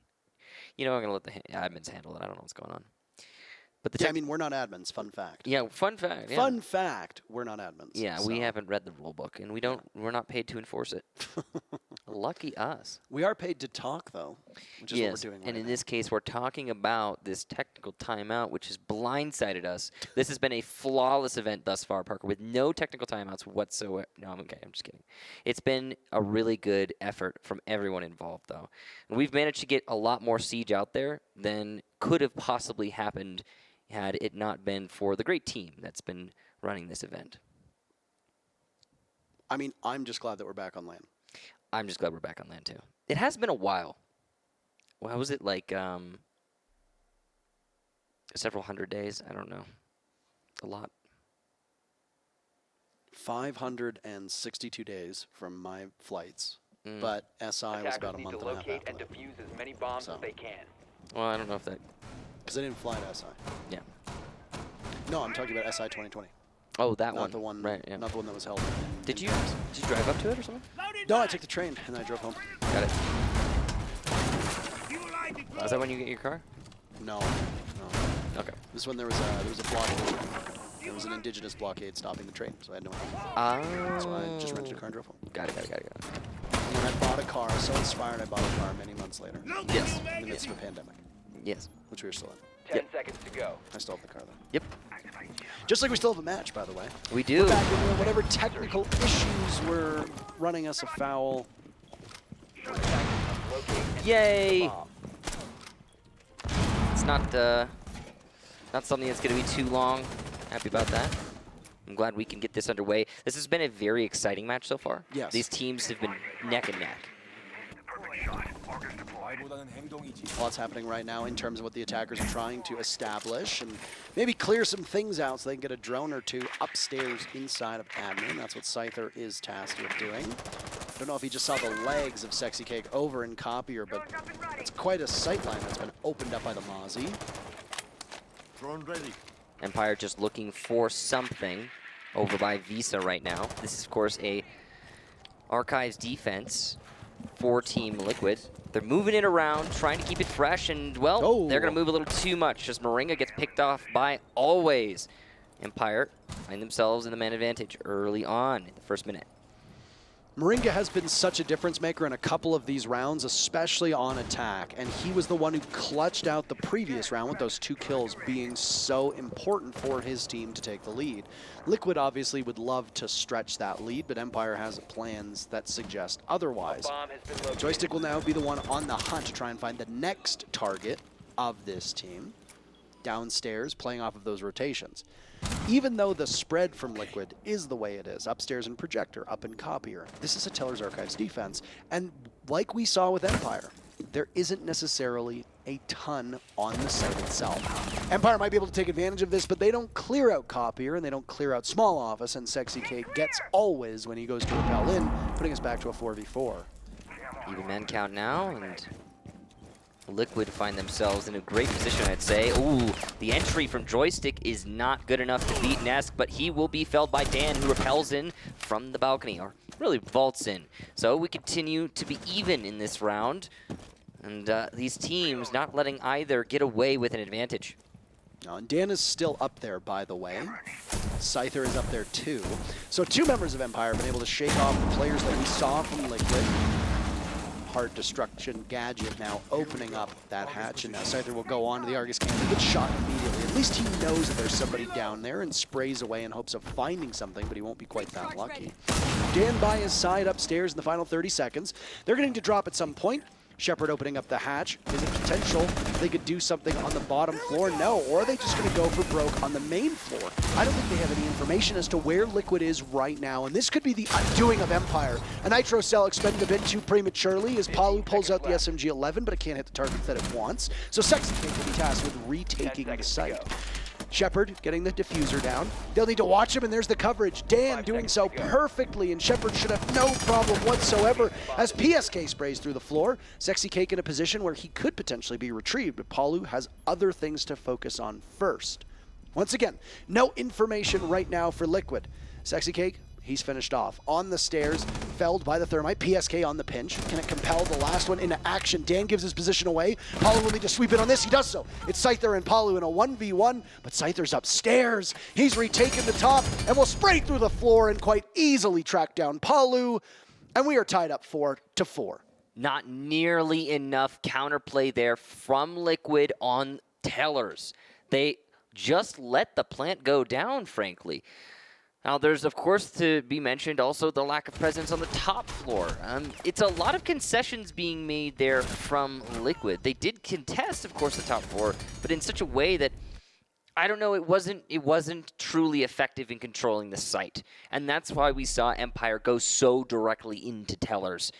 I'm going to let the admins handle it. I don't know what's going on. But Yeah, I mean, we're not admins. Fun fact. Yeah, fun fact. Yeah. Fun fact, we're not admins. Yeah, so. we haven't read the rule book, and we're not paid to enforce it. Lucky us. We are paid to talk, though, which is what we're doing right and in now. this case, we're talking about this technical timeout, which has blindsided us. This has been a flawless event thus far, Parker, with no technical timeouts whatsoever. No, I'm okay. I'm just kidding. It's been a really good effort from everyone involved, though. And we've managed to get a lot more siege out there than could have possibly happened had it not been for the great team that's been running this event. I mean, I'm just glad that we're back on land. I'm just glad we're back on land, too. It has been a while. What was it, like several hundred days. I don't know. A lot. 562 days from my flights, but SI was about a month and a half after and that. defuse as many bombs as they can. Well, I don't know if that... Because I didn't fly to SI. Yeah. No, I'm talking about SI 2020. Oh, that Not one. the one, Right, yeah. not the one that was held. Did you drive up to it or something? No, I took the train and I drove home. Got it. Is that when you get your car? No, no. Okay. This is when there was a blockade. There was an indigenous blockade stopping the train, so I had no idea. Oh. So I just rented a car and drove home. Got it. And then I bought a car, so inspired I bought a car many months later. Yes. In the midst of a pandemic, Yes. which we were still in. 10 seconds to go. I still have the car though. Yep. Just like we still have a match, by the way. We do. We're back in there. Whatever technical issues were running us afoul. Yay! It's not something that's going to be too long. Happy about that. I'm glad we can get this underway. This has been a very exciting match so far. Yes. These teams have been neck and neck. Lots happening right now in terms of what the attackers are trying to establish and maybe clear some things out so they can get a drone or two upstairs inside of admin. That's what Scyther is tasked with doing. Don't know if he just saw the legs of ShepparD over in Copier, but it's quite a sightline that's been opened up by the Mozzie. Drone ready. Empire just looking for something over by Visa right now. This is, of course, a Archives defense for Team Liquid. They're moving it around, trying to keep it fresh, and, well, they're going to move a little too much as Moringa gets picked off by Always. Empire find themselves in the man advantage early on in the first minute. Moringa has been such a difference maker in a couple of these rounds, especially on attack, and he was the one who clutched out the previous round with those 2 kills being so important for his team to take the lead. Liquid obviously would love to stretch that lead, but Empire has plans that suggest otherwise. JoyStiCK will now be the one on the hunt to try and find the next target of this team, downstairs, playing off of those rotations. Even though the spread from Liquid is the way it is, upstairs in Projector, up in Copier, this is a Teller's Archives defense. And like we saw with Empire, there isn't necessarily a ton on the site itself. Empire might be able to take advantage of this, but they don't clear out Copier and they don't clear out Small Office, and ShepparD gets Always when he goes to repel in, putting us back to a 4v4. Even men count now, and Liquid find themselves in a great position, I'd say. Ooh, the entry from JoyStiCK is not good enough to beat nesk, but he will be felled by Dan, who repels in from the balcony, or really vaults in. So we continue to be even in this round, and these teams not letting either get away with an advantage. And Dan is still up there, by the way. Scyther is up there too. So 2 members of Empire have been able to shake off the players that we saw from Liquid. Hard Destruction Gadget now opening up that hatch, and now Scyther will go on to the Argus camp and get shot immediately. At least he knows that there's somebody down there and sprays away in hopes of finding something, but he won't be quite that lucky. Dan by his side upstairs in the final 30 seconds. They're going to drop at some point. ShepparD opening up the hatch. Is it potential they could do something on the bottom floor? No. Or are they just going to go for broke on the main floor? I don't think they have any information as to where Liquid is right now, and this could be the undoing of Empire. A Nitro Cell expended a bit too prematurely as Paluh pulls out the SMG-11, but it can't hit the targets that it wants. So ShepparD will be tasked with retaking the site. ShepparD getting the diffuser down. They'll need to watch him, and there's the coverage. Dan doing so perfectly, and ShepparD should have no problem whatsoever as PSK sprays through the floor. ShepparD in a position where he could potentially be retrieved, but Paluh has other things to focus on first. Once again, no information right now for Liquid. ShepparD, he's finished off. On the stairs, felled by the Thermite. PSK on the pinch. Can it compel the last one into action? Dan gives his position away. Paluh will need to sweep in on this. He does so. It's Scyther and Paluh in a 1v1, but Scyther's upstairs. He's retaken the top and will spray through the floor and quite easily track down Paluh. And we are tied up 4-4. Not nearly enough counterplay there from Liquid on Tellers. They just let the plant go down, frankly. Now, there's, of course, to be mentioned also the lack of presence on the top floor. It's a lot of concessions being made there from Liquid. They did contest, of course, the top floor, but in such a way that, I don't know, it wasn't truly effective in controlling the site. And that's why we saw Empire go so directly into Tellers.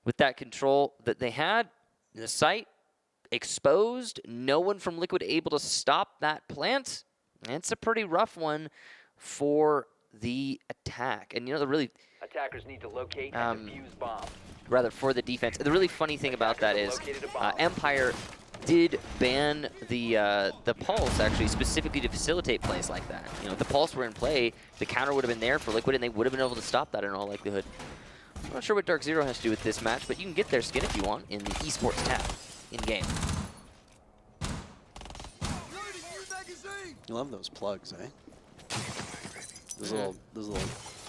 With that control that they had, the site, exposed. No one from Liquid able to stop that plant. It's a pretty rough one for the attack. And, you know, the really... Attackers need to locate and defuse bombs. Rather, for the defense. The really funny thing about that is Empire did ban the Pulse, actually, specifically to facilitate plays like that. You know, if the Pulse were in play, the counter would have been there for Liquid, and they would have been able to stop that in all likelihood. I'm not sure what Dark Zero has to do with this match, but you can get their skin if you want in the Esports tab in-game. You love those plugs, eh? Those little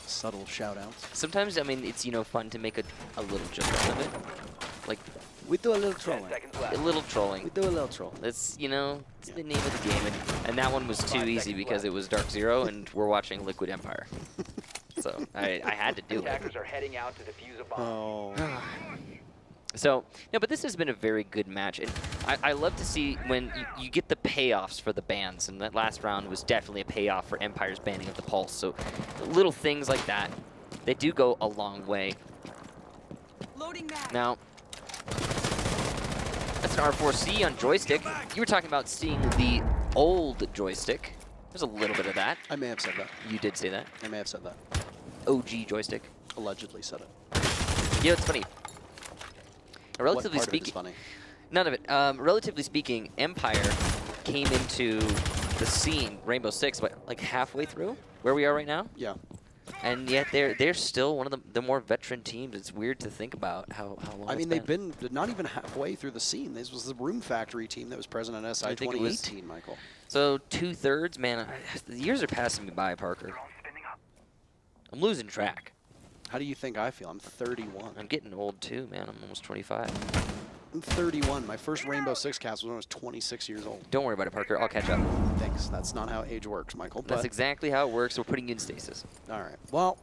subtle shout-outs. Sometimes, I mean, it's, you know, fun to make a little joke out of it. Like, We do a little trolling. a little trolling. We do a little troll. It's, you know, it's the name of the game. And that one was too easy because it was Dark Zero, and we're watching Liquid Empire. So I had to do it. Attackers are heading out to defuse a bomb. Oh. So, no, but this has been a very good match. And I love to see when you get the payoffs for the bans. And that last round was definitely a payoff for Empire's banning of the Pulse. So little things like that, they do go a long way. Now, that's an R4C on JoyStiCK. You were talking about seeing the old JoyStiCK. There's a little bit of that. I may have said that. You did say that. I may have said that. OG JoyStiCK. Allegedly said it. Yeah, it's funny. Relatively What part of it is speaking, funny? none of it. Relatively speaking, Empire came into the scene, Rainbow Six, what, like halfway through where we are right now? Yeah. And yet they're still one of the more veteran teams. It's weird to think about how long I mean, it's they've been not even halfway through the scene. This was the Room Factory team that was present on SI I think it was- 2018, Michael. So 2/3, man, the years are passing me by, Parker. I'm losing track. How do you think I feel? I'm 31. I'm getting old too, man. I'm almost 25. I'm 31. My first Rainbow Six cast was when I was 26 years old. Don't worry about it, Parker. I'll catch up. Thanks. That's not how age works, Michael. That's But exactly how it works. We're putting you in stasis. all right. Well,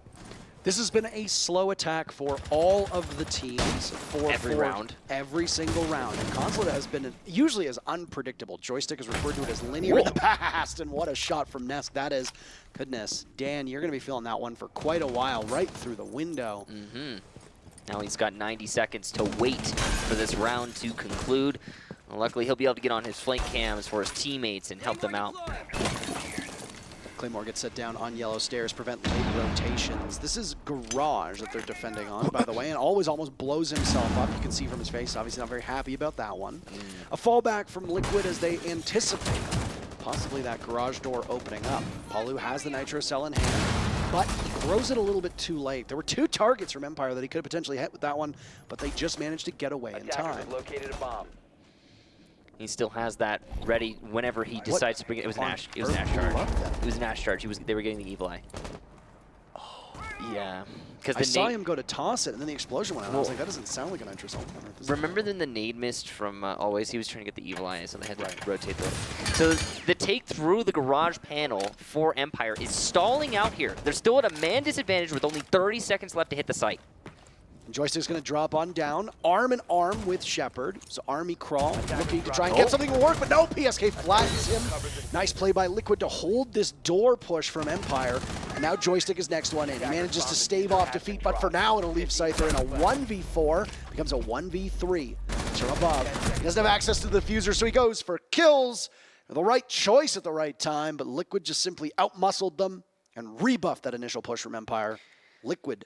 this has been a slow attack for all of the teams for Every round. Every single round. And Consulate has been usually as unpredictable. JoyStiCK has referred to it as linear in the past, and what a shot from nesk that is. Goodness, Dan, you're going to be feeling that one for quite a while, right through the window. Mm-hmm. Now he's got 90 seconds to wait for this round to conclude. Well, luckily, he'll be able to get on his flank cams for his teammates and help them out. Claymore gets set down on yellow stairs, prevent late rotations. This is Garage that they're defending on, by the way, and always almost blows himself up. You can see from his face, obviously not very happy about that one. A fallback from Liquid as they anticipate possibly that garage door opening up. Paluh has the nitro cell in hand, but he throws it a little bit too late. There were two targets from Empire that he could have potentially hit with that one, but they just managed to get away in Attackers time. have located a bomb. He still has that ready whenever he decides to bring it. It was an on Ash. It was an earth Ash charge. loved that? It was an Ash charge. They were getting the evil eye. Oh, yeah. Because I saw him go to toss it, and then the explosion went out. I was Well, like, that doesn't sound like a nitro cell. Remember then the nade missed from Always? He was trying to get the evil eye, so they had to rotate them. So the take through the garage panel for Empire is stalling out here. They're still at a man disadvantage with only 30 seconds left to hit the site. JoyStiCK's going to drop on down, arm in arm with ShepparD. So army crawl, looking to try and get something to work, but no, PSK flattens him. Nice play by Liquid to hold this door push from Empire. And now JoyStiCK is next one in. He manages to stave off defeat, but for now it'll leave Scyther in a 1v4. Becomes a 1v3. From above. He doesn't have access to the diffuser, so he goes for kills. The right choice at the right time, but Liquid just simply outmuscled them and rebuffed that initial push from Empire. Liquid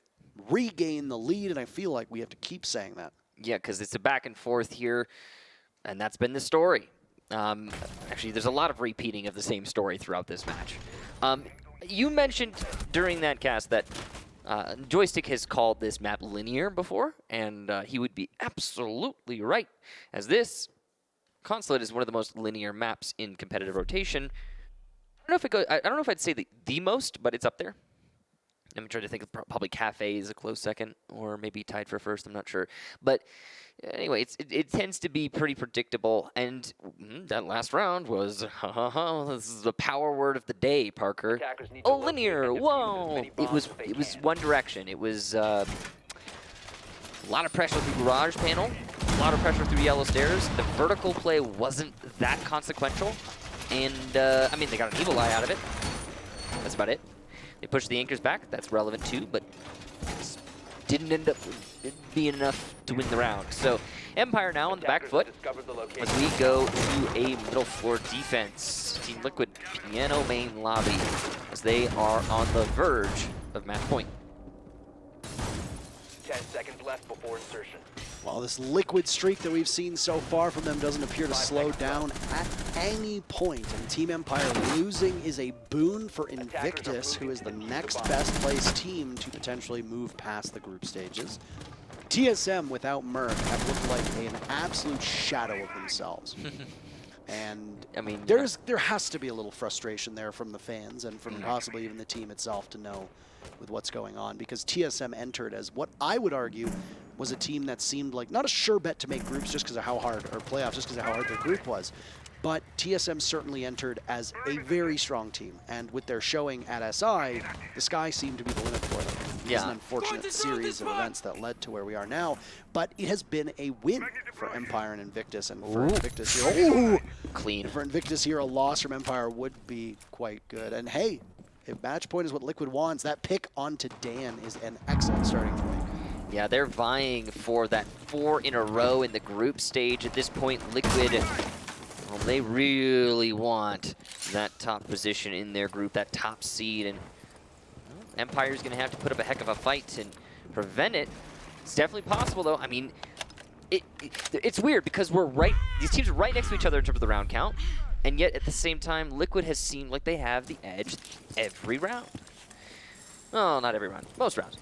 regain the lead, and I feel like we have to keep saying that. Yeah, because it's a back and forth here, and that's been the story. Actually, there's a lot of repeating of the same story throughout this match. You mentioned during that cast that JoyStiCK has called this map linear before, and he would be absolutely right, as this Consulate is one of the most linear maps in competitive rotation. I don't know if I'd say the most, but it's up there. I'm trying to think of probably Cafe is a close second, or maybe tied for first. I'm not sure. But anyway, it tends to be pretty predictable. And that last round was, this is the power word of the day, Parker. Oh, linear. Whoa! It was one direction. It was a lot of pressure through garage panel, a lot of pressure through yellow stairs. The vertical play wasn't that consequential, and I mean they got an evil eye out of it. That's about it. They push the anchors back. That's relevant too, but didn't end up being enough to win the round. So Empire now on the back foot as we go to a middle floor defense. Team Liquid piano main lobby as they are on the verge of match point. 10 seconds left before insertion. Well, this Liquid streak that we've seen so far from them doesn't appear to slow down at any point. And Team Empire losing is a boon for Invictus, who is the next best placed team to potentially move past the group stages. TSM without Merc have looked like an absolute shadow of themselves. And I mean, there has to be a little frustration there from the fans and from possibly even the team itself to know with what's going on, because TSM entered as what I would argue was a team that seemed like not a sure bet to make groups just because of how hard, or playoffs just because of how hard their group was. But TSM certainly entered as a very strong team, and with their showing at SI, the sky seemed to be the limit for them. It was an unfortunate series of events that led to where we are now, but it has been a win for Empire and Invictus, and for Invictus here, clean. For Invictus here, a loss from Empire would be quite good. And hey, if match point is what Liquid wants, that pick onto Dan is an excellent starting point. Yeah, they're vying for that 4 in a row in the group stage. At this point, Liquid, well, they really want that top position in their group, that top seed. And well, Empire's going to have to put up a heck of a fight and prevent it. It's definitely possible, though. I mean, it's weird because these teams are right next to each other in terms of the round count. And yet, at the same time, Liquid has seemed like they have the edge every round. Well, not every round. Most rounds.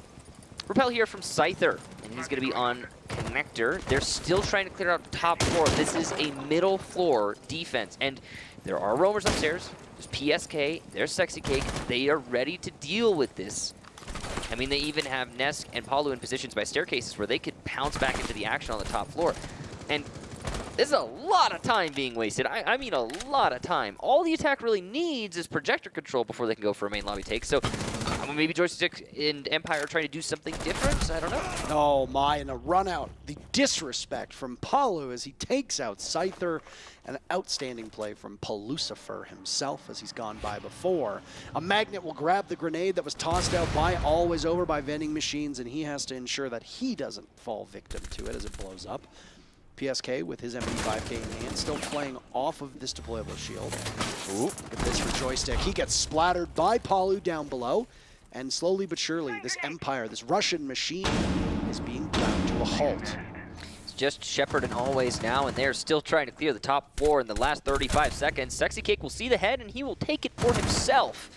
Repel here from Scyther, and he's going to be on connector. They're still trying to clear out top floor. This is a middle floor defense, and there are roamers upstairs. There's PSK, there's Sexy Cake. They are ready to deal with this. I mean, they even have nesk and Paluh in positions by staircases where they could pounce back into the action on the top floor. And this is a lot of time being wasted. I mean a lot of time. All the attack really needs is projector control before they can go for a main lobby take. So maybe JoyStiCK and Empire are trying to do something different. I don't know. Oh my, and a run out. The disrespect from Paluh as he takes out Scyther. An outstanding play from Palucifer himself as he's gone by before. A magnet will grab the grenade that was tossed out by Always Over by vending machines, and he has to ensure that he doesn't fall victim to it as it blows up. PSK with his MP5K in hand, still playing off of this deployable shield. Ooh, look at this for JoyStiCK. He gets splattered by Paluh down below, and slowly but surely, this Empire, this Russian machine, is being ground to a halt. It's just ShepparD and Always now, and they're still trying to clear the top 4 in the last 35 seconds. Sexy Cake will see the head, and he will take it for himself.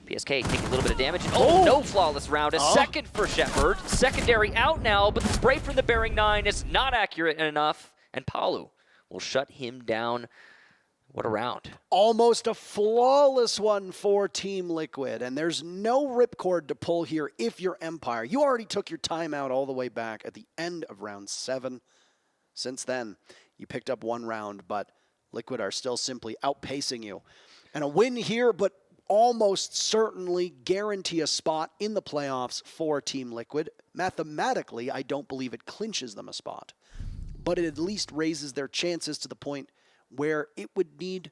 PSK taking a little bit of damage. Oh, no flawless round. A second for ShepparD. Secondary out now, but the spray from the bearing 9 is not accurate enough. And Paluh will shut him down. What a round. Almost a flawless one for Team Liquid. And there's no ripcord to pull here if you're Empire. You already took your timeout all the way back at the end of round 7. Since then, you picked up 1 round, but Liquid are still simply outpacing you. And a win here, but almost certainly guarantee a spot in the playoffs for Team Liquid. Mathematically, I don't believe it clinches them a spot, but it at least raises their chances to the point where it would need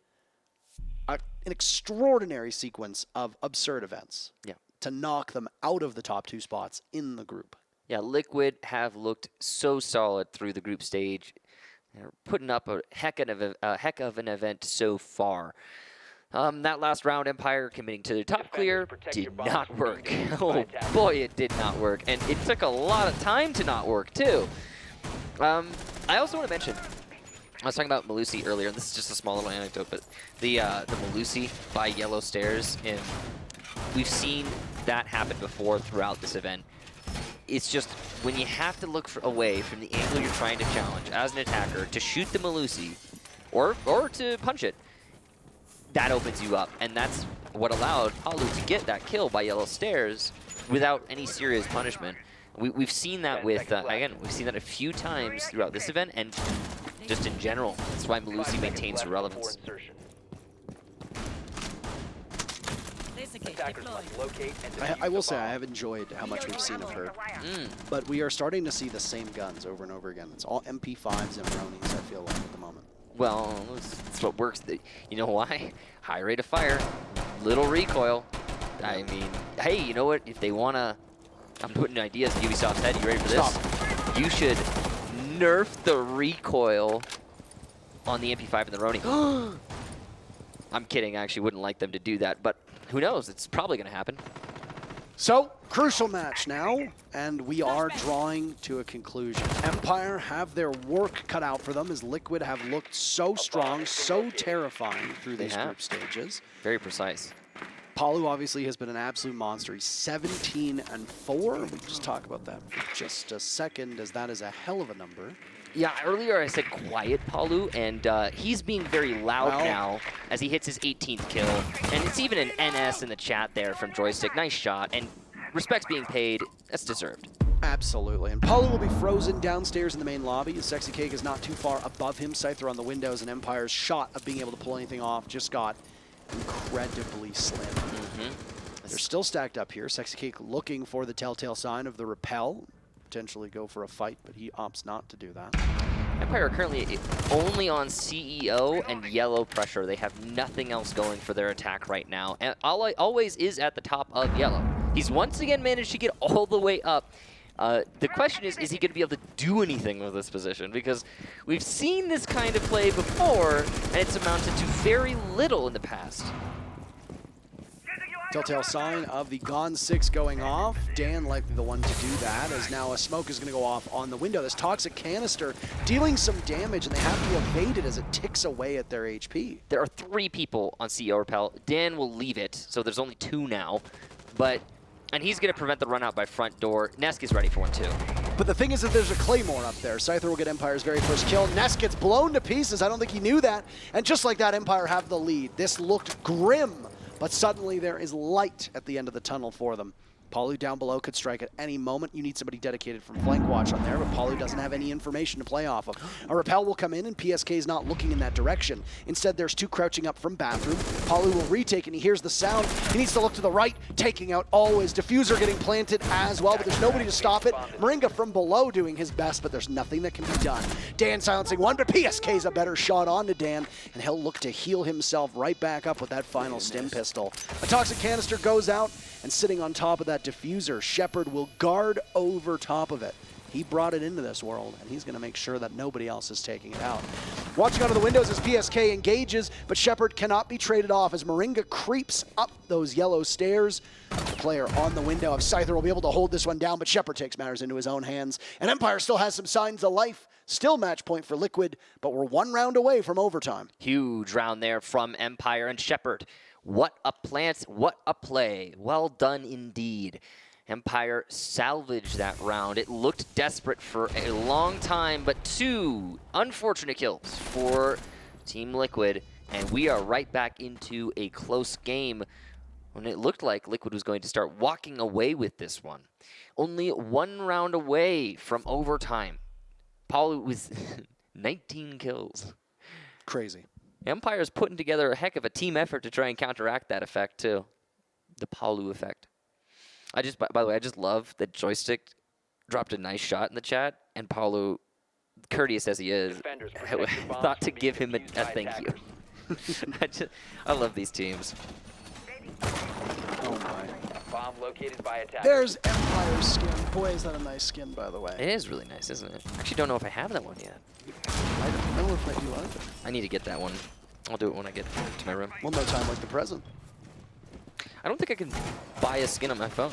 an extraordinary sequence of absurd events to knock them out of the top 2 spots in the group. Yeah, Liquid have looked so solid through the group stage. They're putting up a heck of an event so far. That last round, Empire committing to their top clear did not work. Oh boy, it did not work. And it took a lot of time to not work, too. I also want to mention, I was talking about Melusi earlier, and this is just a small little anecdote, but the Melusi by Yellow Stairs, and we've seen that happen before throughout this event. It's just when you have to look away from the angle you're trying to challenge as an attacker to shoot the Melusi or to punch it, that opens you up, and that's what allowed Paluh to get that kill by Yellow Stairs without any serious punishment. We've seen that with, again, we've seen that a few times throughout this event, and just in general. That's why Melusi maintains her relevance. I will say I have enjoyed how much we've seen of her, but we are starting to see the same guns over and over again. It's all MP5s and Ronis, I feel like, at the moment. Well, that's what works. You know why? High rate of fire, little recoil. I mean, hey, you know what? If they want to I'm putting ideas in Ubisoft's head. You ready for this? Stop. You should nerf the recoil on the MP5 and the Roni. I'm kidding. I actually wouldn't like them to do that, but who knows? It's probably going to happen. So, crucial match now, and we are drawing to a conclusion. Empire have their work cut out for them as Liquid have looked so strong, so terrifying through these group stages. Very precise. Paluh obviously has been an absolute monster. He's 17-4. We'll just talk about that for just a second, as that is a hell of a number. Yeah, earlier I said quiet Paluh, and he's being very loud now as he hits his 18th kill. And it's even an NS in the chat there from JoyStiCK. Nice shot, and respect's being paid. That's deserved. Absolutely. And Paluh will be frozen downstairs in the main lobby. Sexy Cake is not too far above him. Scyther on the windows, and Empire's shot of being able to pull anything off just got incredibly slim. They're still stacked up here. Sexy Cake looking for the telltale sign of the repel. Potentially go for a fight, but he opts not to do that. Empire are currently only on CEO and yellow pressure. They have nothing else going for their attack right now. And always is at the top of yellow. He's once again managed to get all the way up. The question is he going to be able to do anything with this position? Because we've seen this kind of play before, and it's amounted to very little in the past. Telltale sign of the Gone 6 going off. Dan likely the one to do that, as now a smoke is going to go off on the window. This toxic canister dealing some damage, and they have to evade it as it ticks away at their HP. There are 3 people on CEO repel. Dan will leave it, so there's only 2 now. And he's going to prevent the run out by front door. Nesk is ready for one too. But the thing is that there's a Claymore up there. Scyther will get Empire's very first kill. Nesk gets blown to pieces. I don't think he knew that. And just like that, Empire have the lead. This looked grim. But suddenly there is light at the end of the tunnel for them. Paluh down below could strike at any moment. You need somebody dedicated from flank watch on there, but Paluh doesn't have any information to play off of. A repel will come in, and PSK is not looking in that direction. Instead, there's 2 crouching up from bathroom. Paluh will retake, and he hears the sound. He needs to look to the right, taking out always. Diffuser getting planted as well, but there's nobody to stop it. Moringa from below doing his best, but there's nothing that can be done. Dan silencing one, but PSK's a better shot onto Dan, and he'll look to heal himself right back up with that final stim pistol. A toxic canister goes out, and sitting on top of that diffuser, ShepparD will guard over top of it. He brought it into this world, and he's going to make sure that nobody else is taking it out. Watching out of the windows as PSK engages, but ShepparD cannot be traded off as Moringa creeps up those yellow stairs. The player on the window of Scyther will be able to hold this one down, but ShepparD takes matters into his own hands. And Empire still has some signs of life. Still match point for Liquid, but we're 1 round away from overtime. Huge round there from Empire and ShepparD. What a plant, what a play. Well done indeed. Empire salvaged that round. It looked desperate for a long time, but 2 unfortunate kills for Team Liquid, and we are right back into a close game when it looked like Liquid was going to start walking away with this one. Only 1 round away from overtime. Paluh with 19 kills. Crazy. Empire's putting together a heck of a team effort to try and counteract that effect, too. The Paluh effect. By the way, I just love that JoyStiCK dropped a nice shot in the chat, and Paluh, courteous as he is, thought to give him a thank you. I love these teams. Oh my. Bomb located by attackers. There's Empire's skin. Boy, is that a nice skin, by the way. It is really nice, isn't it? I actually don't know if I have that one yet. I don't know if I do either. I need to get that one. I'll do it when I get to my room. Well, no time like the present. I don't think I can buy a skin on my phone.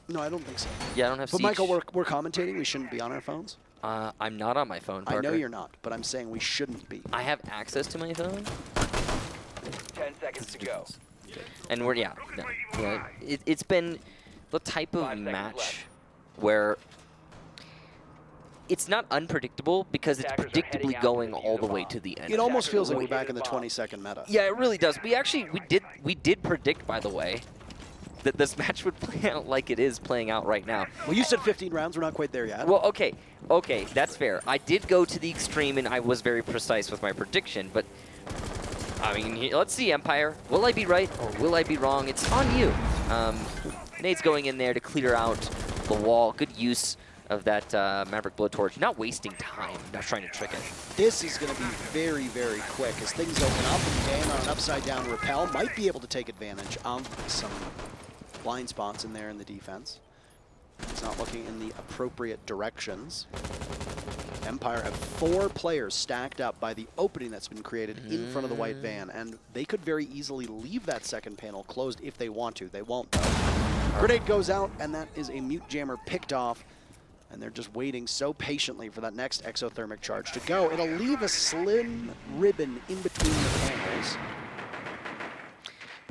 No, I don't think so. Yeah, I don't have But Siege. Michael, we're commentating. We shouldn't be on our phones. I'm not on my phone, Parker. I know you're not, but I'm saying we shouldn't be. I have access to my phone. 10 seconds to go. And we're, it's been the type of 5 seconds match left. where it's not unpredictable because it's Attackers are predictably heading out going to the all the bomb. way to the end. It almost feels like we're located back in the the bomb. 20-second meta. Yeah, it really does. We did predict, by the way, that this match would play out like it is playing out right now. Well, you said 15 rounds. We're not quite there yet. Well, okay, that's fair. I did go to the extreme, and I was very precise with my prediction, but I mean, let's see, Empire. Will I be right or will I be wrong? It's on you. Nade's going in there to clear out the wall. Good use of that Maverick Blowtorch. Not wasting time, not trying to trick it. This is going to be very, very quick as things open up, and Dan on an upside-down repel might be able to take advantage of some blind spots in there in the defense. It's not looking in the appropriate directions. Empire have 4 players stacked up by the opening that's been created in front of the white van, and they could very easily leave that second panel closed if they want to. They won't, though. Grenade goes out, and that is a mute jammer picked off, and they're just waiting so patiently for that next exothermic charge to go. It'll leave a slim ribbon in between the panels.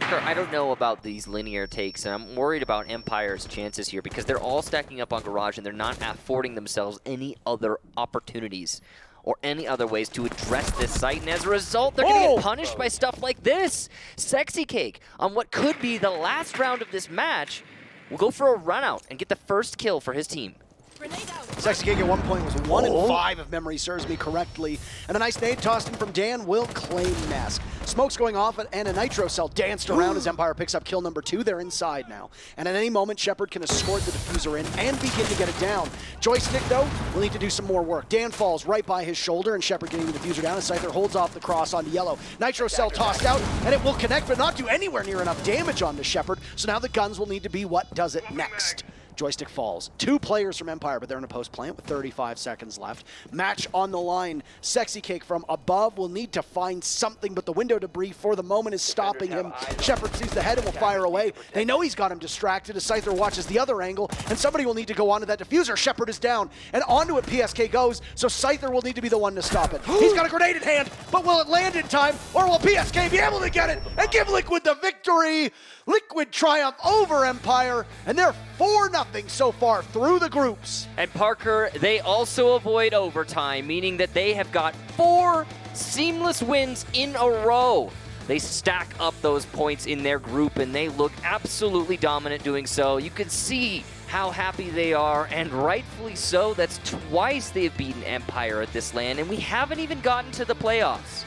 I don't know about these linear takes, and I'm worried about Empire's chances here because they're all stacking up on Garage and they're not affording themselves any other opportunities or any other ways to address this site, and as a result, they're going to get punished by stuff like this. SexyCake, on what could be the last round of this match, will go for a run out and get the first kill for his team. SexyCake at one point was 1 in 5 if memory serves me correctly. And a nice nade tossed in from Dan will claim nesk. Smoke's going off and a nitro cell danced around as Empire picks up kill number 2. They're inside now. And at any moment, ShepparD can escort the diffuser in and begin to get it down. JoyStiCK, though, will need to do some more work. Dan falls right by his shoulder and ShepparD getting the diffuser down as Scyther holds off the cross onto yellow. Nitro cell tossed out and it will connect but not do anywhere near enough damage onto ShepparD. So now the guns will need to be what does it next. JoyStiCK falls. 2 players from Empire, but they're in a post plant with 35 seconds left. Match on the line. SexyCake from above will need to find something, but the window debris for the moment is stopping him. ShepparD sees the head and will fire away. They know he's got him distracted as Scyther watches the other angle, and somebody will need to go onto that diffuser. ShepparD is down, and onto it PSK goes, so Scyther will need to be the one to stop it. He's got a grenade in hand, but will it land in time, or will PSK be able to get it and give Liquid the victory? Liquid triumph over Empire, and they're 4-0 so far through the groups. And Parker, they also avoid overtime, meaning that they have got 4 seamless wins in a row. They stack up those points in their group, and they look absolutely dominant doing so. You can see how happy they are, and rightfully so. That's twice they've beaten Empire at this LAN, and we haven't even gotten to the playoffs.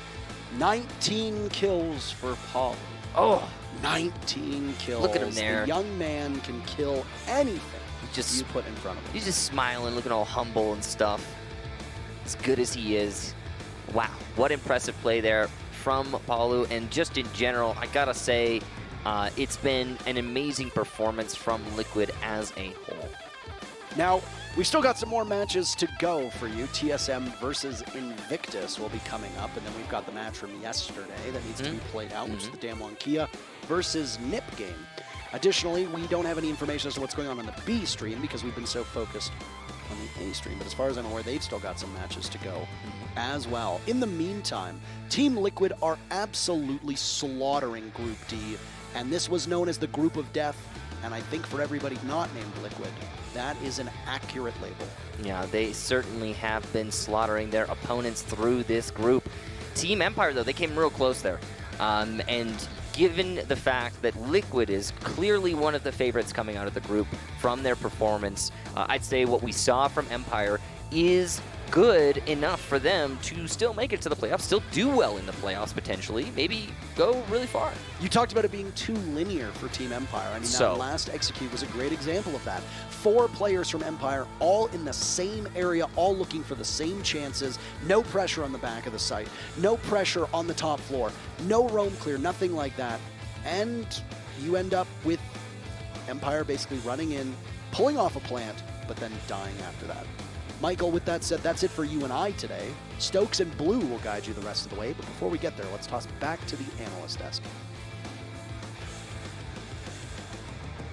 19 kills for Paluh. Oh, 19 kills. Look at him there. The young man can kill anything just you put in front of him. He's just smiling, looking all humble and stuff. As good as he is. Wow, what impressive play there from Paluh, and just in general, I gotta say, it's been an amazing performance from Liquid as a whole. Now, we've still got some more matches to go for you. TSM versus Invictus will be coming up, and then we've got the match from yesterday that needs to be played out, which is the Damwon Kia versus NiP game. Additionally, we don't have any information as to what's going on the B stream because we've been so focused on the A stream, but as far as I'm aware, they've still got some matches to go as well. In the meantime, Team Liquid are absolutely slaughtering Group D, and this was known as the Group of Death, and I think for everybody not named Liquid, that is an accurate label. Yeah, they certainly have been slaughtering their opponents through this group. Team Empire, though, they came real close there. And given the fact that Liquid is clearly one of the favorites coming out of the group from their performance, I'd say what we saw from Empire is good enough for them to still make it to the playoffs, still do well in the playoffs potentially, maybe go really far. You talked about it being too linear for Team Empire. I mean, that last execute was a great example of that. 4 players from Empire, all in the same area, all looking for the same chances, no pressure on the back of the site, no pressure on the top floor, no roam clear, nothing like that. And you end up with Empire basically running in, pulling off a plant, but then dying after that. Michael, with that said, that's it for you and I today. Stokes and Blue will guide you the rest of the way, but before we get there, let's toss back to the analyst desk.